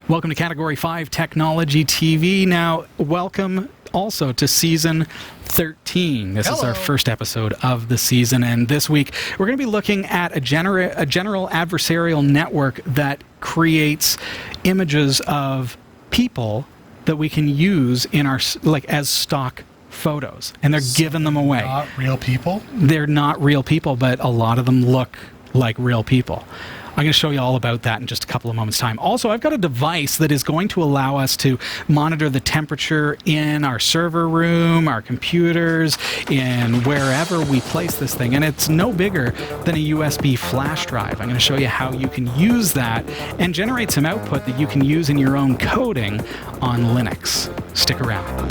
Welcome to Category 5 Technology TV. Now, welcome also to Season 13. This is our first episode of the season, and this week we're going to be looking at a general adversarial network that creates images of people that we can use in our as stock photos, and they're giving them away. Not real people? They're not real people, but a lot of them look like real people. I'm going to show you all about that in just a couple of moments' time. Also, I've got a device that is going to allow us to monitor the temperature in our server room, our computers, in wherever we place this thing. And it's no bigger than a USB flash drive. I'm going to show you how you can use that and generate some output that you can use in your own coding on Linux. Stick around.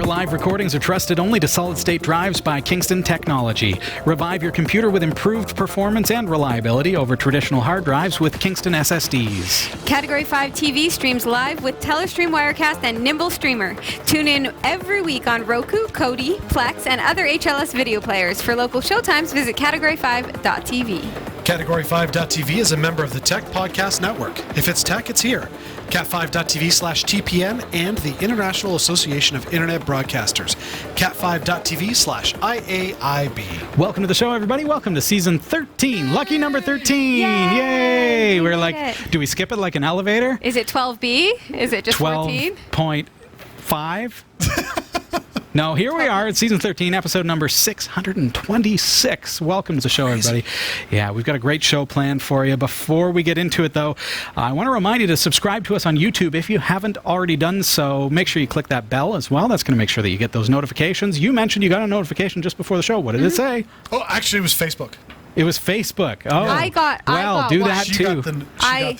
Live recordings are trusted only to solid-state drives by Kingston Technology. Revive your computer with improved performance and reliability over traditional hard drives with Kingston SSDs. Category 5 TV streams live with Telestream Wirecast and Nimble Streamer. Tune in every week on Roku, Kodi, Plex, and other HLS video players. For local showtimes, visit category5.tv. Category5.tv is a member of the Tech Podcast Network. If it's tech, it's here. cat5.tv/TPN and the International Association of Internet Broadcasters. cat5.tv/IAIB. Welcome to the show, everybody. Welcome to Season 13. Lucky number 13. Yay! We're like, do we skip it like an elevator? Is it 12B? Is it just 14? 12.5? No, here we are at Season 13, episode number 626. Welcome to the show, everybody. Yeah, we've got a great show planned for you. Before we get into it, though, I want to remind you to subscribe to us on YouTube. If you haven't already done so, make sure you click that bell as well. That's going to make sure that you get those notifications. You mentioned you got a notification just before the show. What did it say? Oh, actually, it was Facebook. It was Facebook. Oh, I got do one. that too.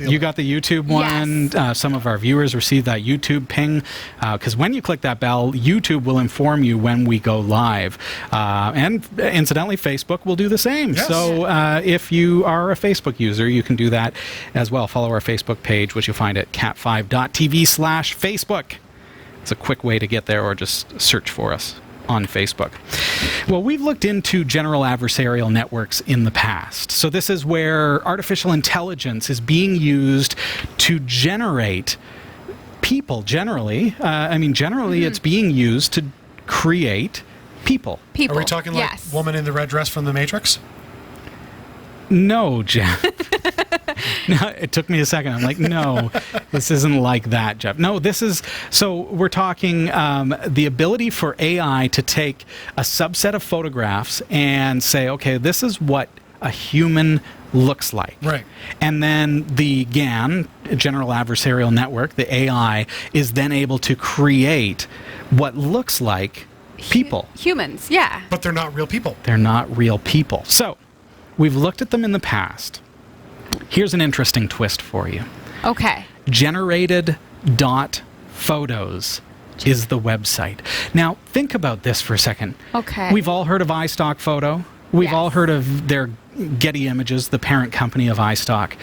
You got the YouTube one. Yes. Some of our viewers receive that YouTube ping because when you click that bell, YouTube will inform you when we go live. And incidentally, Facebook will do the same. Yes. So if you are a Facebook user, you can do that as well. Follow our Facebook page, which you'll find at cat5.tv/Facebook. It's a quick way to get there, or just search for us on Facebook. Well, we've looked into general adversarial networks in the past. So this is where artificial intelligence is being used to generate people generally. It's being used to create people. Are we talking like woman in the red dress from The Matrix? No, Jeff. No, it took me a second. I'm like, no, this isn't like that, Jeff. No, this is, so we're talking the ability for AI to take a subset of photographs and say, okay, this is what a human looks like. Right. And then the GAN, General Adversarial Network, the AI, is then able to create what looks like people. Humans, yeah. But they're not real people. They're not real people. So we've looked at them in the past. Here's an interesting twist for you. Okay. Generated.photos is the website. Now, think about this for a second. Okay. We've all heard of iStock Photo. We've all heard of their Getty Images, the parent company of iStock.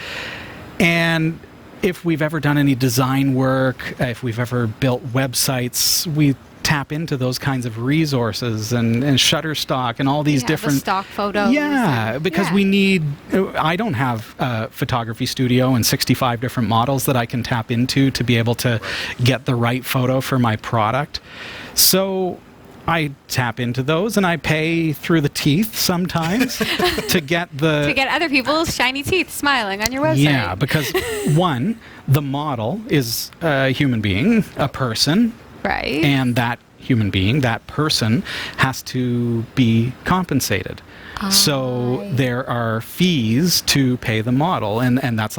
And if we've ever done any design work, if we've ever built websites, we tap into those kinds of resources and Shutterstock and all these different the stock photos. Yeah, because we need. I don't have a photography studio and 65 different models that I can tap into to be able to get the right photo for my product. So I tap into those and I pay through the teeth sometimes to get other people's shiny teeth smiling on your website. Yeah, because one, the model is a human being, a person. Right. And that human being, that person, has to be compensated. So there are fees to pay the model, and that's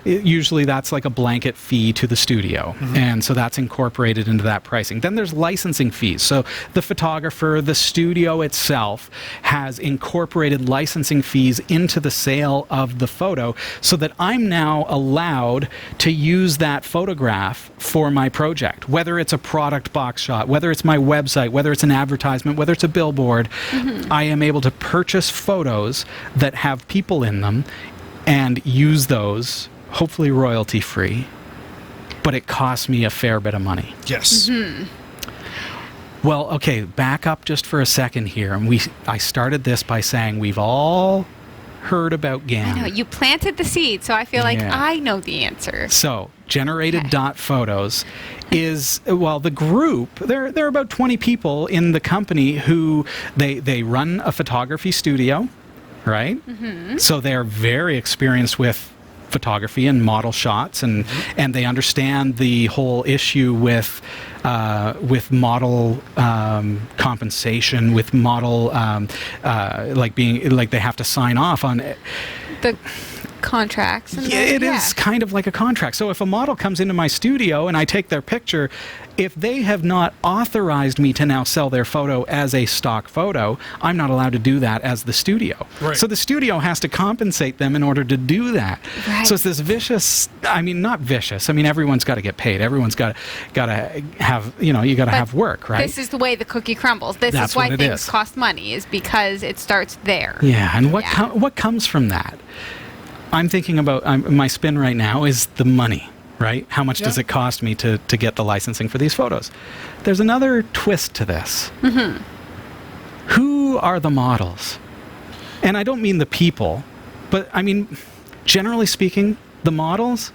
usually that's like a blanket fee to the studio. Mm-hmm. And so that's incorporated into that pricing. Then there's licensing fees. So the photographer, the studio itself has incorporated licensing fees into the sale of the photo so that I'm now allowed to use that photograph for my project, whether it's a product box shot, whether whether it's my website, whether it's an advertisement, whether it's a billboard, I am able to purchase photos that have people in them and use those, hopefully royalty-free, but it costs me a fair bit of money. Yes. Well, okay, back up just for a second here. And I started this by saying we've all heard about GAN. I know, you planted the seed, so I feel like Yeah. I know the answer. So, generated.photos is, well, the group, there are about 20 people in the company who, they run a photography studio, right? So they're very experienced with photography and model shots, and they understand the whole issue with model compensation, with model like they have to sign off on it. The contracts. And It is kind of like a contract. So if a model comes into my studio and I take their picture, if they have not authorized me to now sell their photo as a stock photo, I'm not allowed to do that as the studio. Right. So the studio has to compensate them in order to do that. Right. So it's this vicious, I mean, not vicious. I mean, everyone's got to get paid. Everyone's got to have, you got to have work, right? This is the way the cookie crumbles. This That's is why what it things is. cost money, is because it starts there. Yeah, and what comes from that? I'm thinking about, my spin right now is the money, right? How much does it cost me to get the licensing for these photos? There's another twist to this. Who are the models? And I don't mean the people, but I mean, generally speaking, the models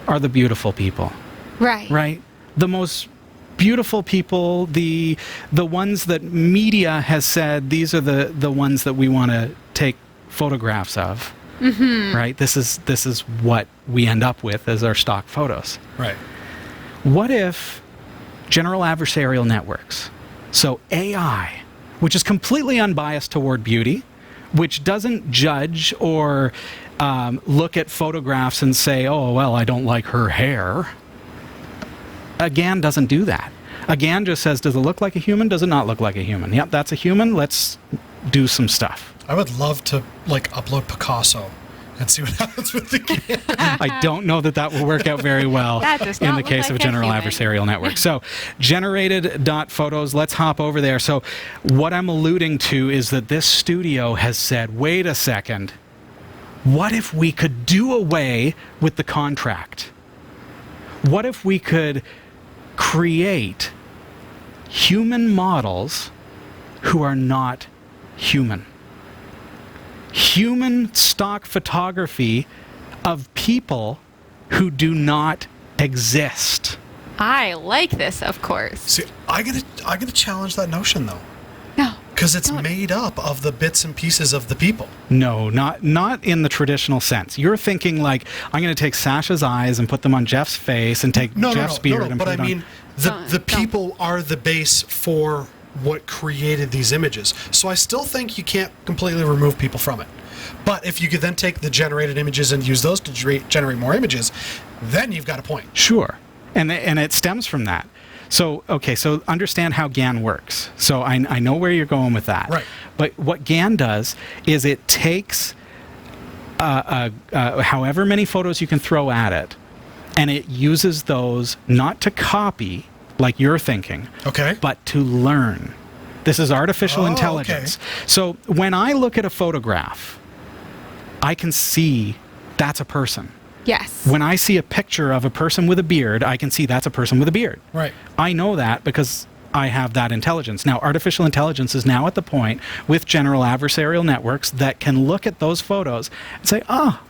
are the beautiful people, Right. right? The most beautiful people, the ones that media has said, these are the ones that we want to take photographs of. Right? This is what we end up with as our stock photos. Right. What if general adversarial networks, so AI, which is completely unbiased toward beauty, which doesn't judge or look at photographs and say, oh, well, I don't like her hair. A GAN doesn't do that. A GAN just says, does it look like a human? Does it not look like a human? Yep, that's a human. Let's do some stuff. I would love to upload Picasso and see what happens with the GAN. I don't know that will work out very well That does in not the look case like of a a general human. adversarial network. So, generated.photos, let's hop over there. So, what I'm alluding to is that this studio has said, wait a second, what if we could do away with the contract? What if we could create human models who are not human? Human stock photography of people who do not exist. I like this, of course. See, I gotta challenge that notion though, No. because it's Don't. made up of the bits and pieces of the people. No, not in the traditional sense. You're thinking like, I'm going to take Sasha's eyes and put them on Jeff's face and take Jeff's beard and but put I it on... mean, Don't. the people are the base for what created these images. So I still think you can't completely remove people from it. But if you could then take the generated images and use those to generate more images, then you've got a point. Sure. And it stems from that. So, okay, so understand how GAN works. So I know where you're going with that. Right. But what GAN does is it takes however many photos you can throw at it, and it uses those not to copy, like you're thinking, Okay. but to learn. This is artificial Oh, intelligence. So when I look at a photograph, I can see that's a person. Yes. When I see a picture of a person with a beard, I can see that's a person with a beard. Right. I know that because I have that intelligence. Now, artificial intelligence is now at the point with general adversarial networks that can look at those photos and say, oh,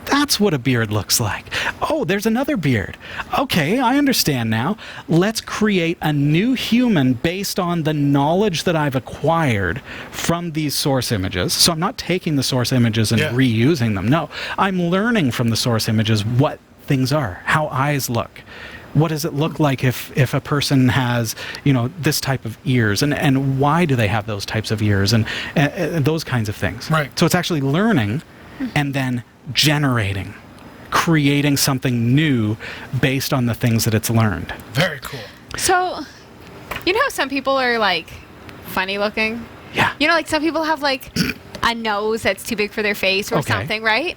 that's what a beard looks like. Oh, there's another beard. Okay, I understand now. Let's create a new human based on the knowledge that I've acquired from these source images. So I'm not taking the source images and reusing them. No, I'm learning from the source images what things are, how eyes look. What does it look like if a person has, this type of ears, and why do they have those types of ears, and those kinds of things. Right. So it's actually learning and then generating, creating something new based on the things that it's learned. Very cool. So, you know how some people are like funny looking? Yeah. You know, like some people have like a nose that's too big for their face or Okay. something, right?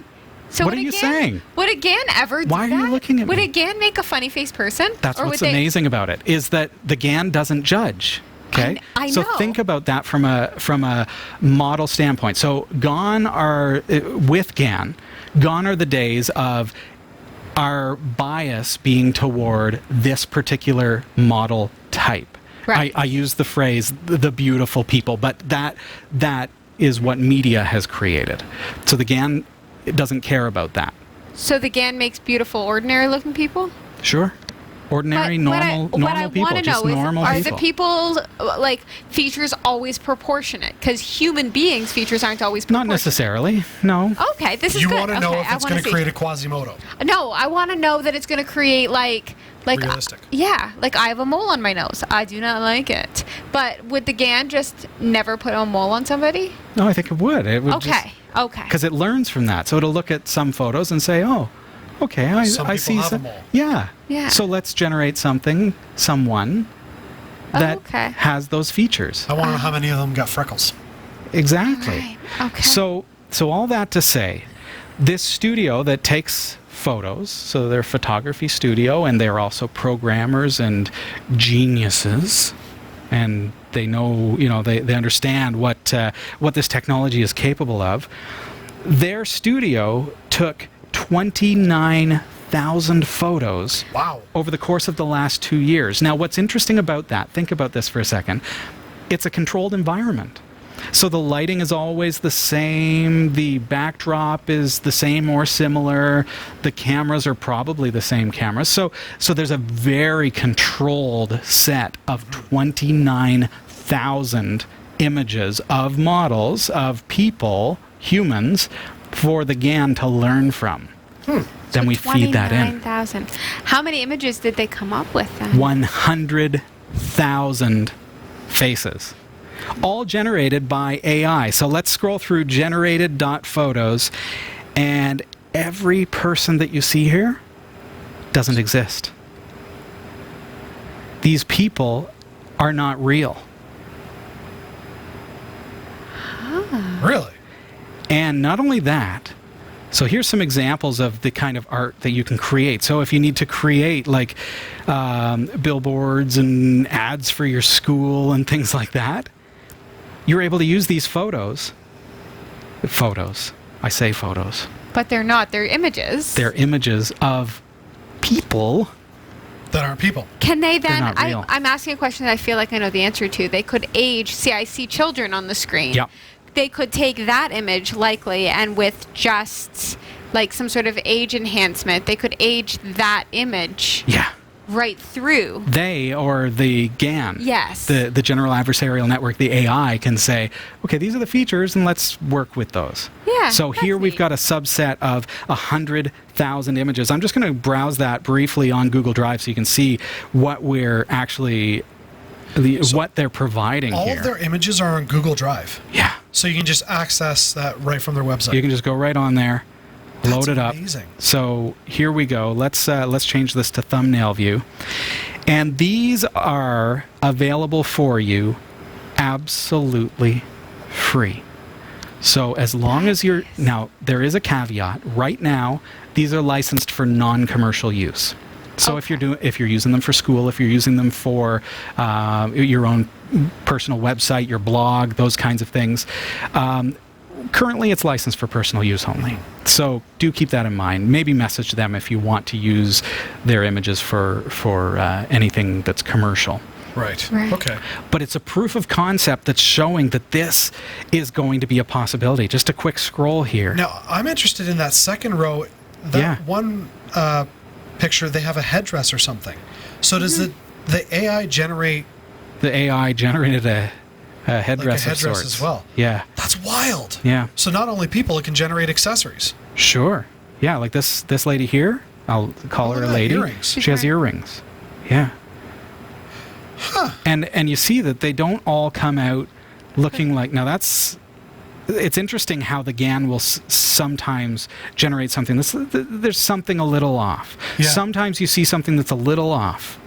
So What are you saying? Would a GAN ever do Why are you that? looking at Would me? a GAN make a funny face person? That's Or what's would they- amazing about it, is that the GAN doesn't judge. Okay, I so know. think about that from a model standpoint. So gone are with GAN, gone are the days of our bias being toward this particular model type. Right. I use the phrase "the beautiful people," but that is what media has created. So the GAN doesn't care about that. So the GAN makes beautiful, ordinary-looking people? Sure. Ordinary, normal people, want to just know normal are people. the people like features always proportionate? Because human beings features aren't always Not proportionate. necessarily, no. Okay, this is You good. want to know Okay, if I it's wanna going to see. create a Quasimodo. No, I want to know that it's going to create like Realistic. Yeah, like I have a mole on my nose. I do not like it. But would the GAN just never put a mole on somebody? No, I think it would. It would Okay. Okay. Because it learns from that. So it'll look at some photos and say, oh, okay, I Some people see have a some. mole. Yeah. Yeah. So let's generate someone that okay. has those features. I want to know how many of them got freckles. Exactly. Right. Okay. So all that to say, this studio that takes photos, so they're a photography studio, and they're also programmers and geniuses, and they know, they understand what this technology is capable of. Their studio took 29,000 photos Wow. over the course of the last 2 years. Now, what's interesting about that, think about this for a second, it's a controlled environment. So the lighting is always the same, the backdrop is the same or similar, the cameras are probably the same cameras. So there's a very controlled set of 29,000 images of models, of people, humans, for the GAN to learn from. Then we feed that in. 29,000. How many images did they come up with then? 100,000 faces. All generated by AI. So let's scroll through generated.photos, and every person that you see here doesn't exist. These people are not real. Really? And not only that, so here's some examples of the kind of art that you can create. So if you need to create like billboards and ads for your school and things like that, you're able to use these photos. I say photos. But they're not. They're images. They're images of people. That aren't people. Can they then? not real. I'm asking a question that I feel like I know the answer to. They could age. See, I see children on the screen. Yep. They could take that image likely, and with just like some sort of age enhancement, they could age that image Yeah. right through. They, or the GAN. Yes. The general adversarial network, the AI, can say, okay, these are the features, and let's work with those. Yeah, So that's here we've neat. got a subset of 100,000 images. I'm just going to browse that briefly on Google Drive so you can see what we're actually, what they're providing All here. of their images are on Google Drive. Yeah. So you can just access that right from their website. You can just go right on there, load That's it up. amazing. So here we go. Let's change this to thumbnail view. And these are available for you absolutely free. So as long as you're, now there is a caveat. Right now, these are licensed for non-commercial use. So if you're using them for school, if you're using them for your own personal website, your blog, those kinds of things, currently it's licensed for personal use only. So do keep that in mind. Maybe message them if you want to use their images for anything that's commercial. Right. Right. Okay. But it's a proof of concept that's showing that this is going to be a possibility. Just a quick scroll here. Now, I'm interested in that second row. That Yeah. one picture, they have a headdress or something. So does the AI generate The AI generated a headdress, like a headdress of sorts. as well? Yeah. That's wild. Yeah. So not only people, it can generate accessories. Sure. Yeah, like this lady here. I'll call her look a at that, lady. earrings. She has earrings. Yeah. Huh. And you see that they don't all come out looking like, now that's, it's interesting how the GAN will sometimes generate something there's something a little off. Yeah. Sometimes you see something that's a little off.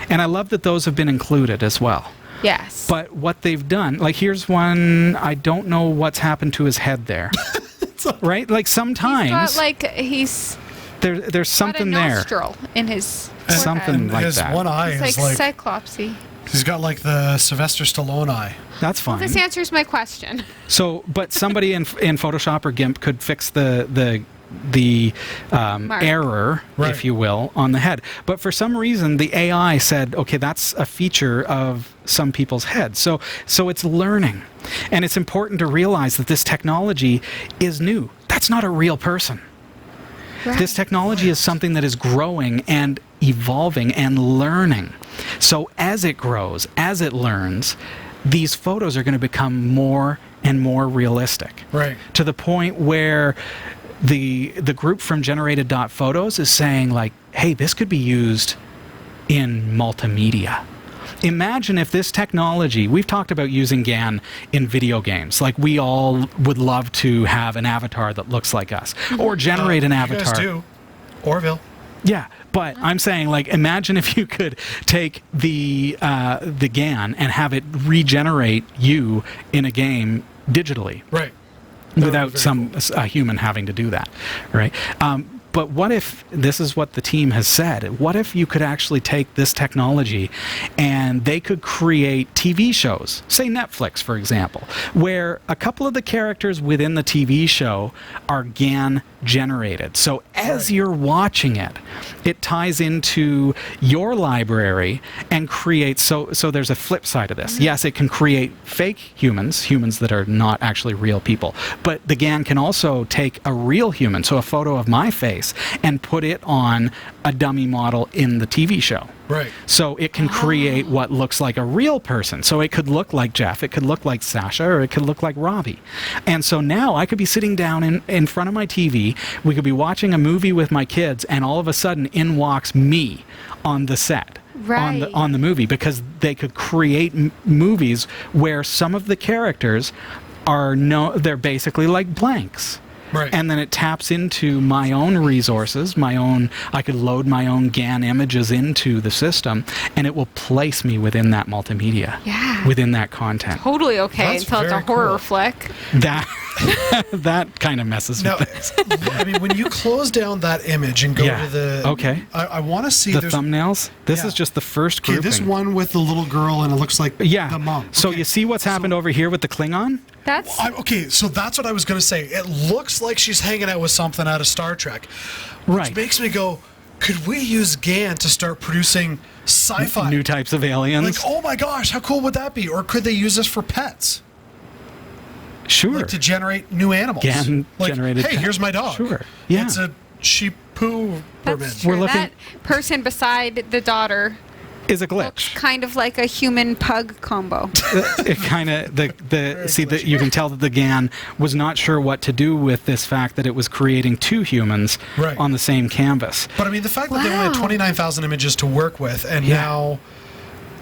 And I love that those have been included as well. Yes. But what they've done, like here's one, I don't know what's happened to his head there. right? Like sometimes He's there's something got a there. nostril in his Something And like his that. one eye It's is like cyclopsy. he's got like the Sylvester Stallone eye. That's fine. This answers my question. So, but somebody in Photoshop or GIMP could fix the Mark. error, Right. if you will, on the head. But for some reason, the AI said, okay, that's a feature of some people's heads. So it's learning. And it's important to realize that this technology is new. That's not a real person. Right. This technology is something that is growing and evolving and learning. So as it grows, as it learns, these photos are going to become more and more realistic. Right. To the point where the group from generated.photos is saying, like, hey, this could be used in multimedia. Imagine if this technology, we've talked about using GAN in video games. Like, we all would love to have an avatar that looks like us, or generate an You avatar. guys do. Orville. Yeah, but I'm saying, like, imagine if you could take the GAN and have it regenerate you in a game digitally, Right. That would without be very a human having to do that, right? But what if, this is what the team has said, what if you could actually take this technology and they could create TV shows, say Netflix, for example, where a couple of the characters within the TV show are GAN generated. So as you're watching it, it ties into your library and creates, so there's a flip side of this. Yes, it can create fake humans that are not actually real people, but the GAN can also take a real human, so a photo of my face, and put it on a dummy model in the TV show. Right. So it can create what looks like a real person. So it could look like Jeff, it could look like Sasha, or it could look like Robbie. And so now I could be sitting down in front of my TV, we could be watching a movie with my kids, and all of a sudden in walks me on the set. Right. On the movie, because they could create movies where some of the characters they're basically like blanks. Right. And then it taps into my own resources, I could load my own GAN images into the system, and it will place me within that multimedia, Yeah. within that content. Totally okay That's until it's a very horror cool. flick. That that kind of messes Now, with things. I mean, when you close down that image and go Yeah. to the... Okay. I want to see... The there's, thumbnails. This Yeah. is just the first okay, grouping. this one with the little girl, and it looks like Yeah. the mom. So Okay. you see what's happened over here with the Klingon? That's Okay, so that's what I was going to say. It looks like she's hanging out with something out of Star Trek. Which Right. makes me go, could we use GAN to start producing sci-fi? New types of aliens. Like, oh my gosh, how cool would that be? Or could they use this for pets? Sure. Like to generate new animals. GAN like, generated hey, pet. here's my dog. Sure. Yeah. It's a sheep-poo that's Berman. true. We're looking- That person beside the daughter Is a looks glitch. kind of like a human pug combo. It kind of you can tell that the GAN was not sure what to do with this fact that it was creating two humans Right. on the same canvas. But I mean, the fact that they only had Wow. 29,000 images to work with, and Yeah. now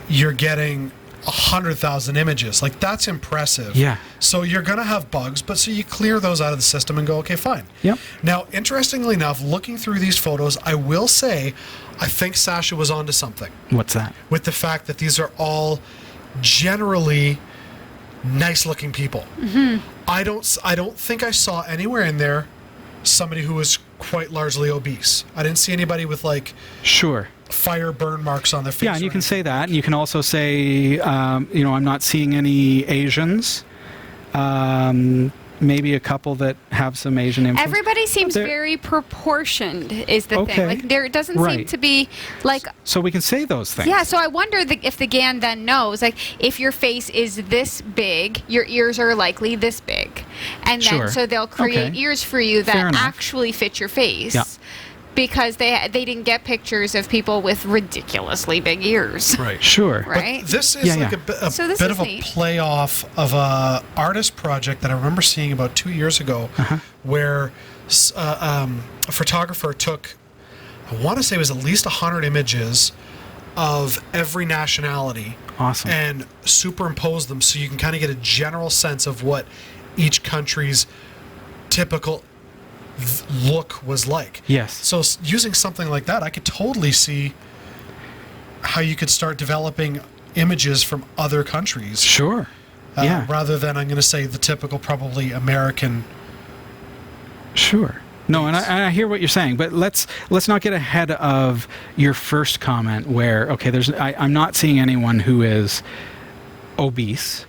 you're getting 100,000 images. Like, that's impressive. Yeah. So you're going to have bugs, but so you clear those out of the system and go, okay, fine. Yep. Now, interestingly enough, looking through these photos, I will say, I think Sasha was onto something What's that? with the fact that these are all generally nice-looking people. Mm-hmm. I don't think I saw anywhere in there somebody who was quite largely obese. I didn't see anybody with like Sure. fire burn marks on their face. Yeah, and or you can anything. say that. And you can also say, I'm not seeing any Asians. Maybe a couple that have some Asian influence. Everybody seems There- very proportioned is the Okay. thing. Like there doesn't seem Right. to be like So we can say those things. yeah, so I wonder if the GAN then knows, like, if your face is this big, your ears are likely this big. And then Sure. so they'll create Okay. ears for you Fair that enough. actually fit your face. Yeah. Because they didn't get pictures of people with ridiculously big ears. Right. Sure. Right? But this is Yeah, like yeah. So this bit is of a neat. play off of a artist project that I remember seeing about 2 years ago, Uh-huh. where a photographer took, I want to say it was at least 100 images of every nationality. Awesome. And superimposed them so you can kind of get a general sense of what each country's typical look was like. Yes. So using something like that, I could totally see how you could start developing images from other countries. Sure. Yeah. Rather than, I'm going to say, the typical probably American Sure. No, and I hear what you're saying, but let's not get ahead of your first comment where, okay, I'm not seeing anyone who is obese.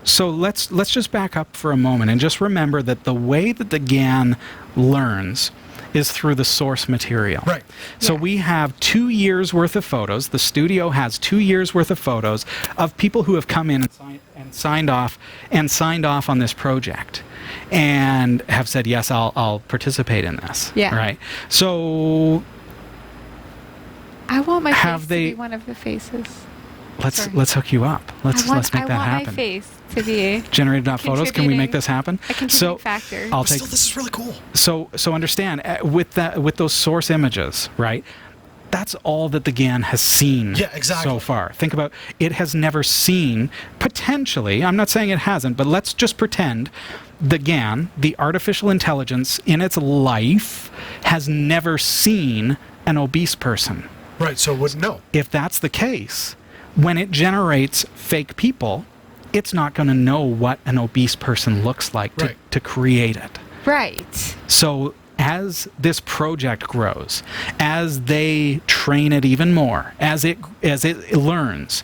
So let's just back up for a moment and just remember that the way that the GAN learns is through the source material. Right. So Yeah. we have 2 years worth of photos. The studio has 2 years worth of photos of people who have come in and signed off on this project and have said, yes, I'll participate in this. Yeah. Right. So I want my Have face they- to be one of the faces. Sorry. let's hook you up. Let's make that I want happen. my face to be Generated.photos. Can we make contributing- this happen? a contributing factor. I'll But take still, this is really cool. So understand with those source images, right? That's all that the GAN has seen Yeah, exactly. so far. Think about it has never seen potentially. I'm not saying it hasn't, but let's just pretend the GAN, the artificial intelligence in its life, has never seen an obese person. Right, so it wouldn't know. If that's the case, when it generates fake people, it's not going to know what an obese person looks like Right. to create it. Right. So as this project grows, as they train it even more, as it learns,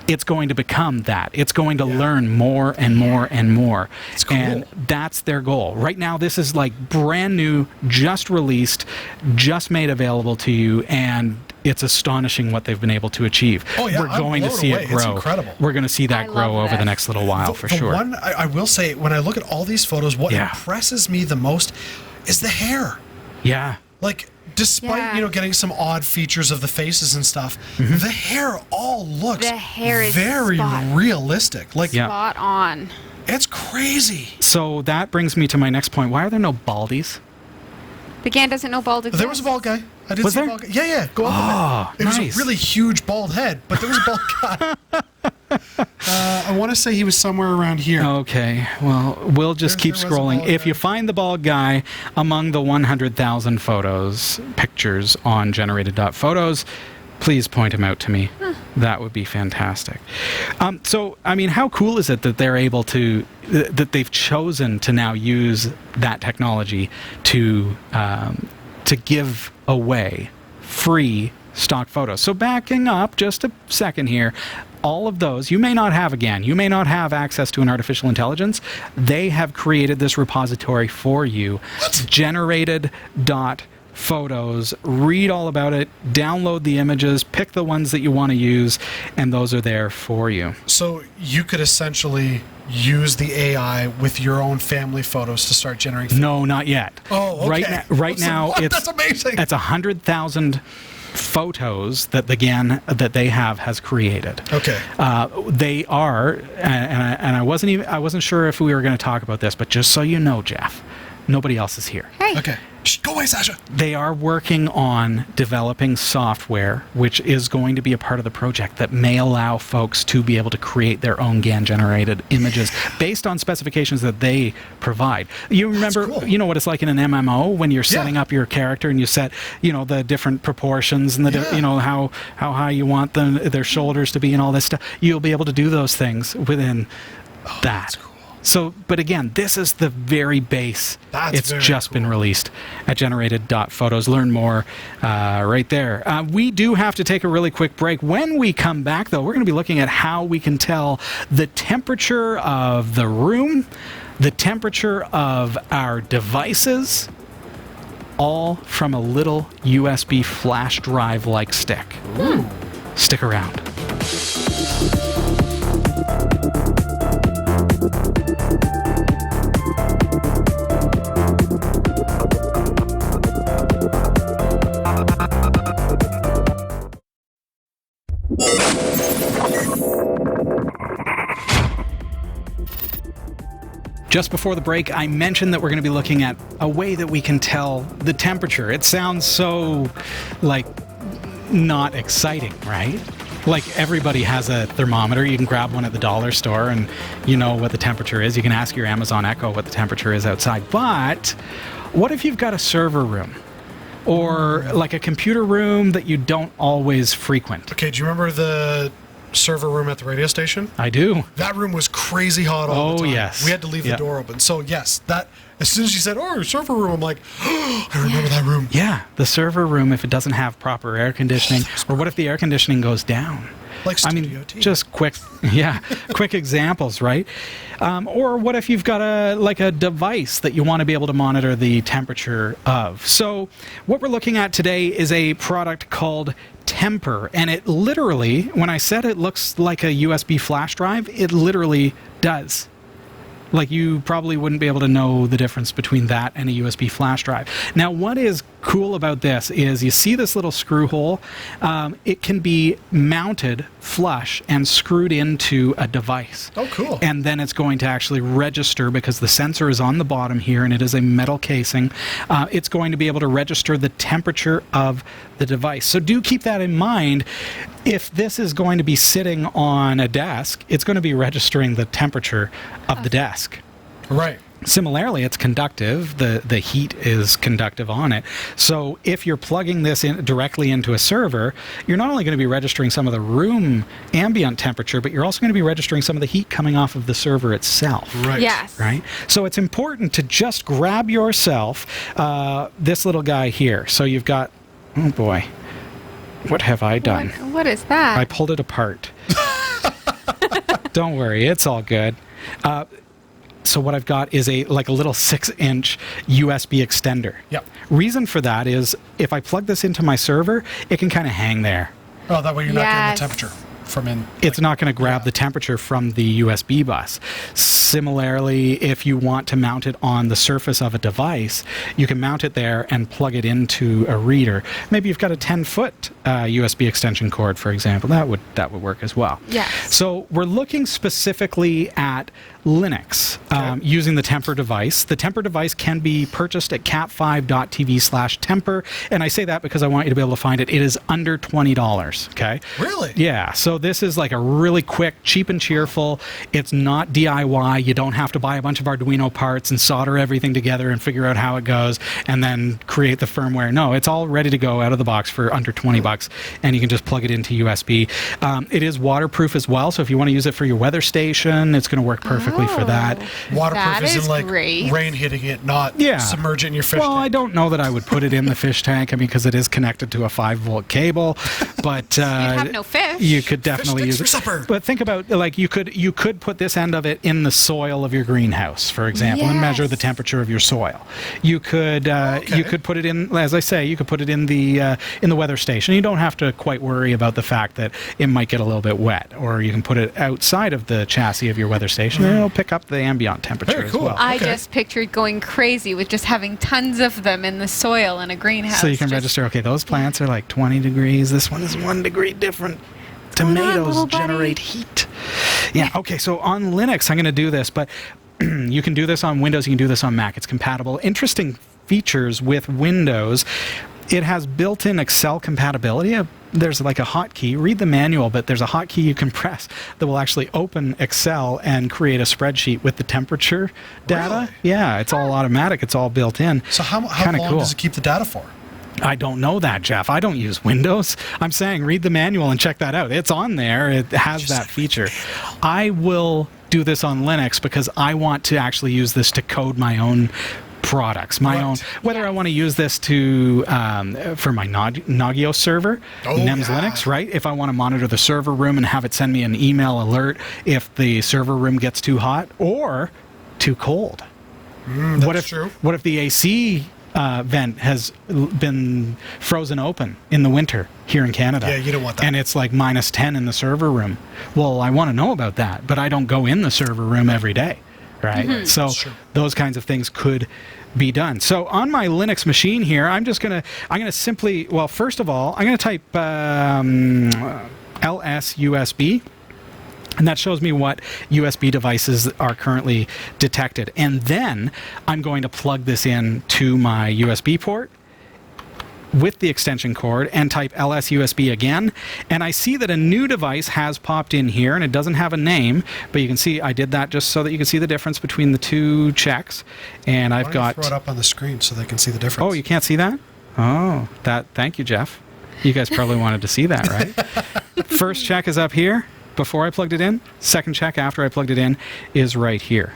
it's going to become that. It's going to learn more and more and more. It's cool. And that's their goal. Right now, this is like brand new, just released, just made available to you, and it's astonishing what they've been able to achieve. Oh, yeah, We're I'm going to blown see away. it It's grow. incredible. We're going to see that I grow love over the this. next little while, for the sure. one I will say, when I look at all these photos, what Yeah. impresses me the most is the hair. Yeah. Like, despite, Yeah. getting some odd features of the faces and stuff, Mm-hmm. the hair all looks The hair is very spot- realistic. Like, Yeah. Spot on. it's crazy. So that brings me to my next point. Why are there no baldies? The GAN doesn't know bald exists. There was a bald guy. I did Was see there? a bald guy. Yeah. Go up a Oh, bit. It was nice. a really huge bald head, but there was a bald guy. I want to say he was somewhere around here. Okay, well, we'll just keep there was a scrolling. bald If guy. you find the bald guy among the 100,000 pictures on generated.photos, please point him out to me. That would be fantastic. So, I mean, how cool is it that they're able to, that they've chosen to now use that technology to give away free stock photos? So backing up just a second here, all of those, you may not have, again, you may not have access to an artificial intelligence. They have created this repository for you, generated.photos. Read all about it, download the images, pick the ones that you want to use, and those are there for you. So you could essentially use the AI with your own family photos to start generating. No, not yet. Oh, okay. Right So now, what? it's That's amazing. It's 100,000 photos that the GAN that they has created. Okay. They are, and I wasn't sure if we were going to talk about this, but just so you know, Jeff, nobody else is here. Hey. Okay. Shh, go away, Sasha. They are working on developing software, which is going to be a part of the project that may allow folks to be able to create their own GAN-generated images based on specifications that they provide. You remember, cool. you know what it's like in an MMO when you're setting up your character and you set, the different proportions and Yeah. how high you want their shoulders to be and all this stuff. You'll be able to do those things within that. That's cool. So, but again, this is the very base. That's it's very just been cool. released at generated.photos. Learn more right there. We do have to take a really quick break. When we come back, though, we're going to be looking at how we can tell the temperature of the room, the temperature of our devices, all from a little USB flash drive-like stick. Stick around. Just before the break, I mentioned that we're going to be looking at a way that we can tell the temperature. It sounds so, not exciting, right? Like everybody has a thermometer. You can grab one at the dollar store and you know what the temperature is. You can ask your Amazon Echo what the temperature is outside. But what if you've got a server room? Or like a computer room that you don't always frequent? Okay, do you remember the server room at the radio station? I do. That room was crazy hot all the time. Yes. We had to leave the door open. So yes, that as soon as you said, "Oh, server room," I'm like, "Oh, I remember that room." Yeah, the server room, if it doesn't have proper air conditioning, or what if the air conditioning goes down? Like I Studio mean, T. just quick examples, right? Or what if you've got a device that you want to be able to monitor the temperature of? So what we're looking at today is a product called Temper, and it literally, when I said it looks like a USB flash drive, it literally does. Like, you probably wouldn't be able to know the difference between that and a USB flash drive. Now, what is cool about this is you see this little screw hole. It can be mounted flush and screwed into a device. Oh, cool. And then it's going to actually register, because the sensor is on the bottom here and it is a metal casing. It's going to be able to register the temperature of the device. So do keep that in mind. If this is going to be sitting on a desk, it's going to be registering the temperature of the desk. Right. Similarly, it's conductive. The heat is conductive on it. So if you're plugging this in directly into a server, you're not only going to be registering some of the room ambient temperature, but you're also going to be registering some of the heat coming off of the server itself. Right. Yes. Right? So it's important to just grab yourself this little guy here. So you've got, oh boy, what have I done? What is that? I pulled it apart. Don't worry, it's all good. So what I've got is a little 6-inch USB extender. Yep. Reason for that is if I plug this into my server, it can kind of hang there. Oh, that way you're not getting Yes. the temperature from in. It's not going to grab the temperature from the USB bus. Similarly, if you want to mount it on the surface of a device, you can mount it there and plug it into a reader. Maybe you've got a 10-foot USB extension cord, for example. That would work as well. Yes. So we're looking specifically at Linux using the Temper device. The Temper device can be purchased at cat5.tv/temper, and I say that because I want you to be able to find it. It is under $20. Okay. Really? Yeah. So this is like a really quick, cheap and cheerful. It's not DIY. You don't have to buy a bunch of Arduino parts and solder everything together and figure out how it goes and then create the firmware. No, it's all ready to go out of the box for under $20, and you can just plug it into USB. It is waterproof as well, so if you want to use it for your weather station, it's going to work perfectly for that. Waterproof That is in is like great. rain hitting it, not submerge it in your fish Well, tank. I don't know that I would put it in the fish tank. I mean, because it is connected to a 5-volt cable, but You'd have no fish. you could definitely sticks use for it. supper. But think about, like, you could put this end of it in the soil of your greenhouse, for example, and measure the Yes. temperature of your soil. You could you could put it in, as I say, you could put it in the weather station. You don't have to quite worry about the fact that it might get a little bit wet, or you can put it outside of the chassis of your weather station, and it'll pick up the ambient temperature Very as cool. well. I Okay. just pictured going crazy with just having tons of them in the soil in a greenhouse. So you can Just- register, okay, those plants are like 20 degrees. This one is 1 degree different. going on, Tomatoes little buddy? generate heat. Yeah, okay, so on Linux, I'm going to do this, but you can do this on Windows, you can do this on Mac. It's compatible. Interesting features with Windows. It has built-in Excel compatibility. There's like a hotkey. Read the manual, but there's a hotkey you can press that will actually open Excel and create a spreadsheet with the temperature data. Really? Yeah, it's all automatic. It's all built in. So how Kinda long cool. does it keep the data for? I don't know that, Jeff. I don't use Windows. I'm saying read the manual and check that out. It's on there. It has that feature. I will do this on Linux because I want to actually use this to code my own products, my Right. own. Whether I want to use this to for my Nagios server, Oh, NEMS yeah. Linux, right? If I want to monitor the server room and have it send me an email alert if the server room gets too hot or too cold. That's What if true. What if the AC vent has been frozen open in the winter here in Canada? Yeah, you don't want that. And it's like -10 in the server room. Well, I want to know about that, but I don't go in the server room every day, right? So That's true. those kinds of things could be done. So on my Linux machine here, I'm gonna simply, well, first of all, I'm gonna type ls USB. And that shows me what USB devices are currently detected. And then I'm going to plug this in to my USB port with the extension cord and type ls USB again. And I see that a new device has popped in here, and it doesn't have a name, but you can see I did that just so that you can see the difference between the two checks. And I've Why don't got... you throw it up on the screen so they can see the difference. Oh, you can't see that? Oh, thank you, Jeff. You guys probably wanted to see that, right? First check is up here. before I plugged it in. Second check after I plugged it in is right here.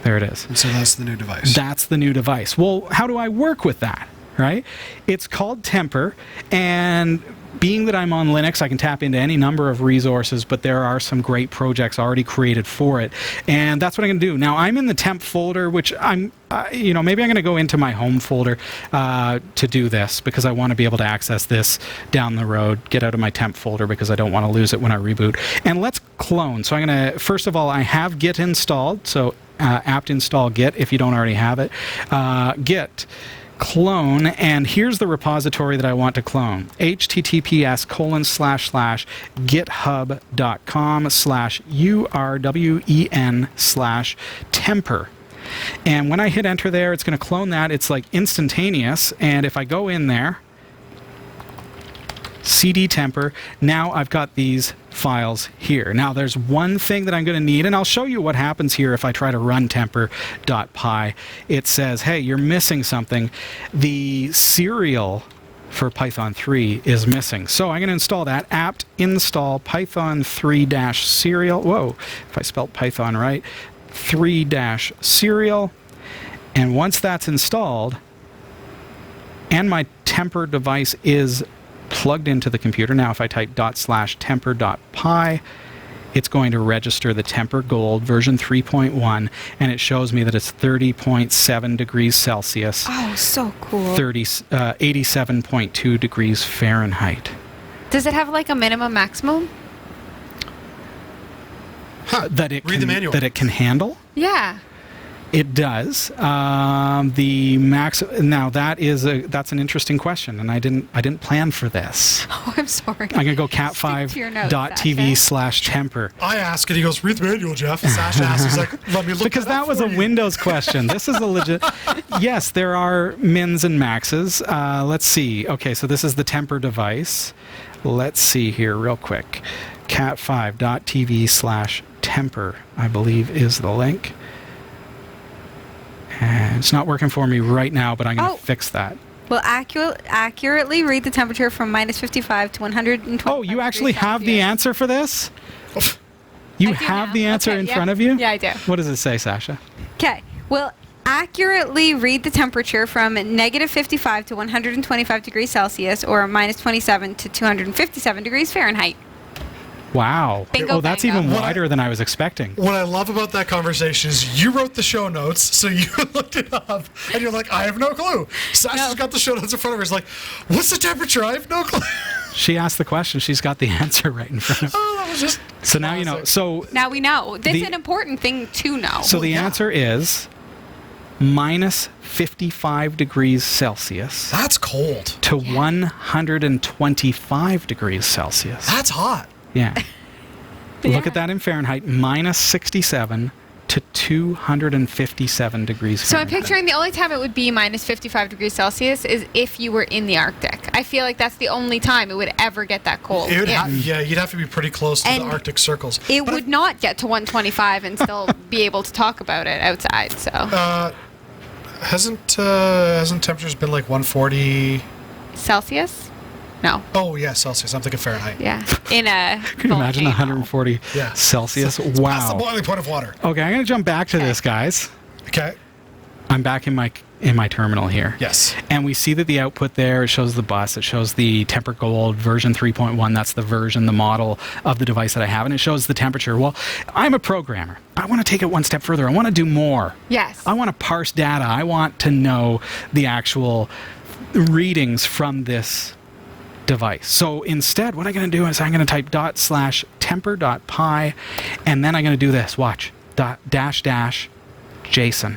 There it is. And so that's the new device. That's the new device. Well, how do I work with that, right? It's called Temper, and being that I'm on Linux, I can tap into any number of resources, but there are some great projects already created for it, and that's what I'm going to do. Now, I'm in the temp folder, which I'm, maybe I'm going to go into my home folder to do this, because I want to be able to access this down the road, get out of my temp folder, because I don't want to lose it when I reboot. And let's clone. So I'm going to, first of all, I have Git installed, so apt install Git if you don't already have it. Git clone, and here's the repository that I want to clone. https://github.com/urwen/temper. And when I hit enter there, it's going to clone that. It's like instantaneous. And if I go in there, cd temper, now I've got these files here. Now there's one thing that I'm going to need, and I'll show you what happens here if I try to run temper.py. It says, hey, you're missing something. The serial for Python 3 is missing. So I'm going to install that. apt install Python 3-serial. Whoa, if I spelled Python right. 3-serial. And once that's installed, and my temper device is plugged into the computer. Now if I type /temper.py, it's going to register the Temper Gold version 3.1, and it shows me that it's 30.7 degrees Celsius. Oh, so cool. 87.2 degrees Fahrenheit. Does it have like a minimum maximum? That it Read the manual. That it can handle? Yeah. It does. The max. Now that's an interesting question, and I didn't plan for this. Oh, I'm sorry. I'm gonna go Stick to your notes, cat5.tv/temper. I ask and he goes, read the manual, Jeff. Sasha asks, he's like, let me look Because that that was a Windows question. This is a legit. Yes, there are mins and maxes. Let's see. Okay, so this is the temper device. Let's see here real quick. cat5.tv/temper, I believe, is the link. And it's not working for me right now, but I'm going to fix that. Well, accurately read the temperature from -55 to 120. Oh, you actually have the answer for this? You have the answer in front of you? Yeah, I do. What does it say, Sasha? Okay. Well, accurately read the temperature from -55 to 125 degrees Celsius, or -27 to 257 degrees Fahrenheit. Wow. Bingo, that's bango. even wider than I was expecting. What I love about that conversation is you wrote the show notes, so you looked it up, and you're like, I have no clue. Sasha's got the show notes in front of her. She's like, what's the temperature? I have no clue. She asked the question. She's got the answer right in front of her. Oh, that was just So now you know. So Now we know. This is an important thing to know. So the answer is -55 degrees Celsius That's cold. to 125 degrees Celsius. That's hot. Yeah. Look Yeah. at that in Fahrenheit. -67 to 257 degrees So I'm Fahrenheit. picturing the only time it would be -55 degrees Celsius is if you were in the Arctic. I feel like that's the only time it would ever get that cold. It would you'd have to be pretty close to And the Arctic circles. it But would Not get to 125 and still be able to talk about it outside. So hasn't temperatures been like 140? Celsius? No. Oh yeah, Celsius. I'm thinking Fahrenheit. Yeah. In a Can you imagine volcano. 140 Yeah. Celsius? That's the Wow. boiling point of water. Okay, I'm going to jump back to this, guys. Okay. I'm back in my terminal here. Yes. And we see that the output there, it shows the bus, it shows the Temper Gold version 3.1. That's the version, the model of the device that I have, and it shows the temperature. Well, I'm a programmer. I want to take it one step further. I want to do more. Yes. I want to parse data. I want to know the actual readings from this device. So instead, what I'm going to do is I'm going to type /temper.py, and then I'm going to do this. Watch. --JSON.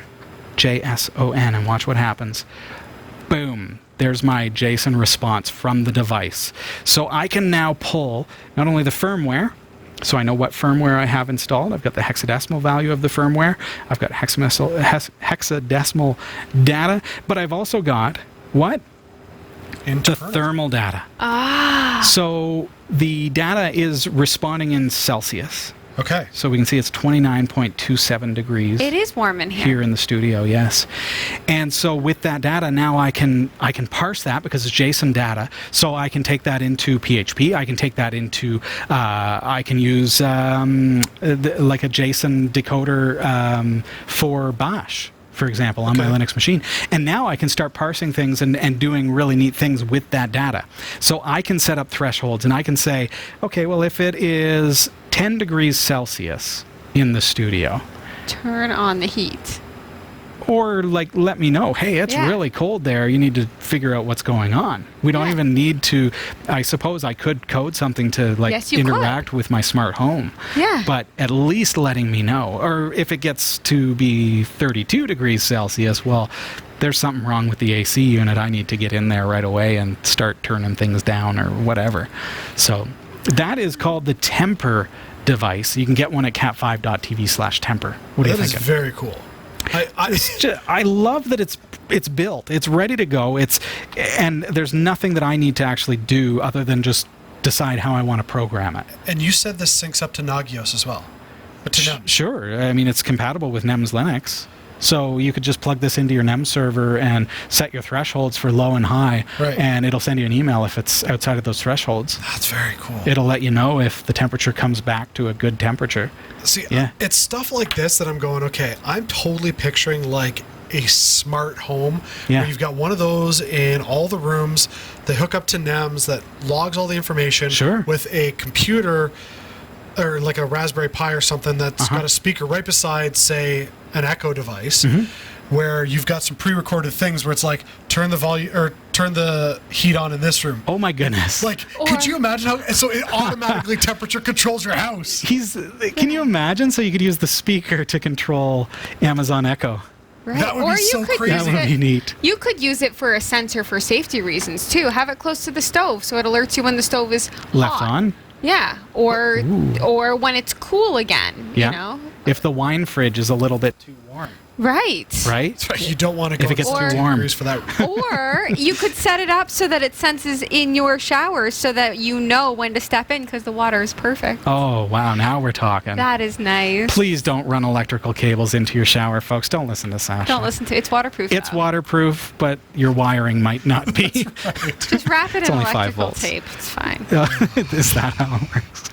JSON, and watch what happens. Boom. There's my JSON response from the device. So I can now pull not only the firmware, so I know what firmware I have installed. I've got the hexadecimal value of the firmware. I've got hexadecimal data, but I've also got what? The thermal data. So the data is responding in Celsius. Okay. So we can see it's 29.27 degrees. It is warm in here. Here in the studio, yes. And so with that data, now I can parse that because it's JSON data. So I can take that into PHP. I can take that into, I can use like a JSON decoder for Bash, for example, on my Linux machine. And now I can start parsing things and doing really neat things with that data. So I can set up thresholds and I can say, okay, well, if it is 10 degrees Celsius in the studio, Turn on the heat. or like let me know, hey, it's really cold there, you need to figure out what's going on. We don't even need to, I suppose I could code something to like interact with my smart home. Yeah. But at least letting me know. Or if it gets to be 32 degrees Celsius, well, there's something wrong with the AC unit. I need to get in there right away and start turning things down or whatever. So that is called the temper device. You can get one at cat5.tv/temper. What do you think? That is very cool. I love that it's built. It's ready to go. And there's nothing that I need to actually do other than just decide how I want to program it. And you said this syncs up to Nagios as well. But to NEMS. Sure. I mean, it's compatible with NEMS Linux. So you could just plug this into your NEMS server and set your thresholds for low and high, and it'll send you an email if it's outside of those thresholds. That's very cool. It'll let you know if the temperature comes back to a good temperature. See, it's stuff like this that I'm going, okay, I'm totally picturing like a smart home where you've got one of those in all the rooms. They hook up to NEMS that logs all the information with a computer or like a Raspberry Pi or something that's got a speaker right beside, say, an Echo device, where you've got some pre-recorded things where it's like, turn the volume or turn the heat on in this room. Oh my goodness! Like, could you imagine how? So it automatically temperature controls your house. Can you imagine? So you could use the speaker to control Amazon Echo. Right. That would be so crazy. That would be neat. You could use it for a sensor for safety reasons too. Have it close to the stove so it alerts you when the stove is left hot. on. Yeah, or when it's cool again. Yeah. You know, if the wine fridge is a little bit too warm. Right. Right. You don't want to go if it gets too warm for that. Or you could set it up so that it senses in your showers so that you know when to step in because the water is perfect. Oh, wow. Now we're talking. That is nice. Please don't run electrical cables into your shower, folks. Don't listen to Sasha. Don't listen to it. It's waterproof. It's waterproof, but your wiring might not be. Just wrap it in only 5 electrical volts. tape. It's fine. Is that how it works?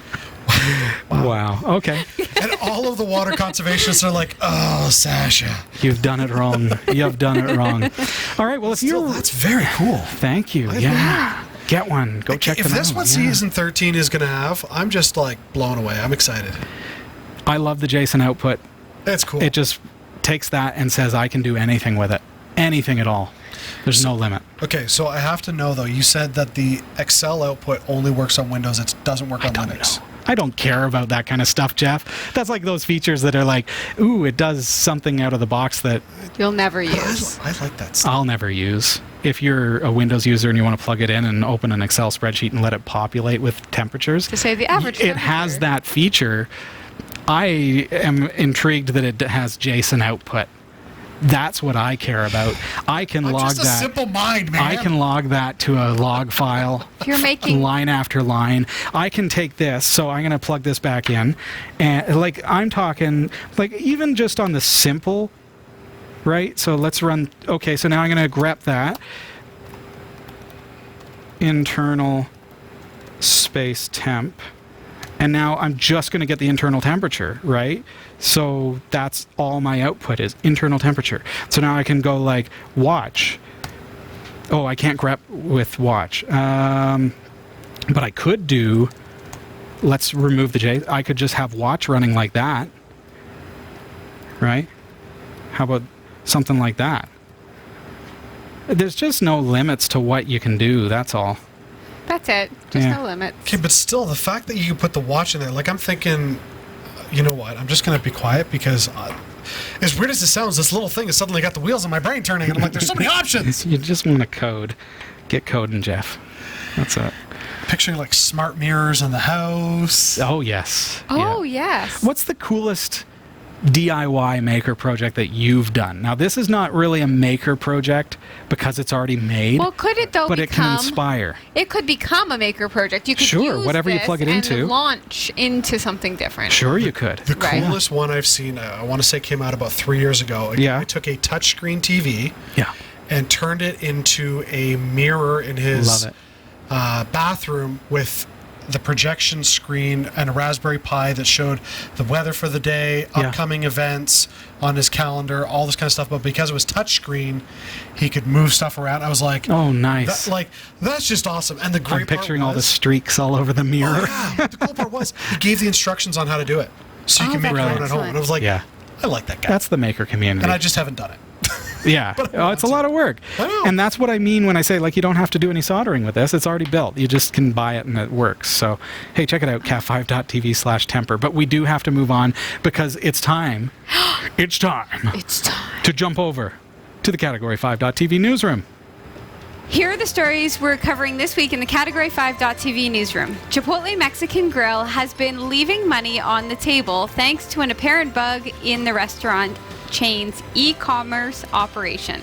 Wow. Okay. And all of the water conservationists are like, oh, Sasha. You've done it wrong. You've done it wrong. All right. Well, if you're... That's very cool. Thank you. Yeah. Get one. Go check them out. If that's what season 13 is going to have, I'm just like blown away. I'm excited. I love the JSON output. That's cool. It just takes that and says I can do anything with it. Anything at all. There's no limit. Okay, so I have to know, though. You said that the Excel output only works on Windows. It doesn't work on Linux. I don't care about that kind of stuff, Jeff. That's like those features that are like, ooh, it does something out of the box that you'll never use. I like that stuff. I'll never use. If you're a Windows user and you want to plug it in and open an Excel spreadsheet and let it populate with temperatures, to say the average it has that feature. I am intrigued that it has JSON output. That's what I care about. I can log just a that. Simple mind, man. I can log that to a log file. If you're making line after line, I can take this. So I'm going to plug this back in, and like I'm talking, like even just on the simple, right? So let's run. Okay, so now I'm going to grep that internal space temp. And now I'm just going to get the internal temperature, right? So that's all my output is, internal temperature. So now I can go like watch. Oh, I can't grep with watch. But I could do, let's remove the J. I could just have watch running like that, right? How about something like that? There's just no limits to what you can do, that's all. That's it. Just no limits. Okay, but still, the fact that you can put the watch in there, like I'm thinking, you know what? I'm just going to be quiet because as weird as it sounds, this little thing has suddenly got the wheels in my brain turning, and I'm like, there's so many options. You just want to code. Get coding, Jeff. That's it. Picturing like smart mirrors in the house. Oh, yes. Oh, yes. What's the coolest DIY maker project that you've done. Now, this is not really a maker project because it's already made. Well, could it though? But it can inspire. It could become a maker project. You could Sure, use whatever you this plug it and into. launch into something different. Sure, you could. The Right. coolest one I've seen, I want to say, came out about 3 years ago. Yeah. He took a touchscreen TV Yeah. and turned it into a mirror in his Love it. bathroom with the projection screen and a Raspberry Pi that showed the weather for the day, Yeah. upcoming events on his calendar, all this kind of stuff. But because it was touchscreen, he could move stuff around. I was like, Oh, nice. that's just awesome. And the great I'm picturing part all the was, streaks all over the mirror. Oh, yeah. The cool part was he gave the instructions on how to do it, so you Oh, can make your that's own at home. excellent. And I was like, Yeah. I like that guy. That's the maker community. And I just haven't done it. Yeah. But I Oh, want it's a to. lot of work. I know. And that's what I mean when I say, like, you don't have to do any soldering with this. It's already built. You just can buy it and it works. So, hey, check it out, cat5.tv/temper. But we do have to move on because it's time. It's time It's time. to jump over to the Category 5.tv newsroom. Here are the stories we're covering this week in the Category 5.tv newsroom. Chipotle Mexican Grill has been leaving money on the table thanks to an apparent bug in the restaurant chain's e-commerce operation.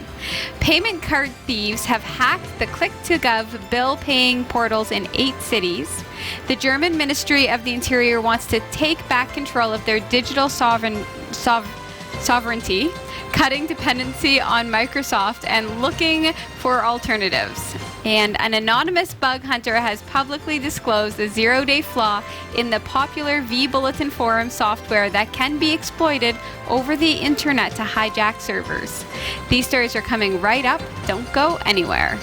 Payment card thieves have hacked the Click2Gov bill-paying portals in 8 cities. The German Ministry of the Interior wants to take back control of their digital sovereignty, cutting dependency on Microsoft and looking for alternatives. And an anonymous bug hunter has publicly disclosed a zero-day flaw in the popular vBulletin forum software that can be exploited over the internet to hijack servers. These stories are coming right up. Don't go anywhere.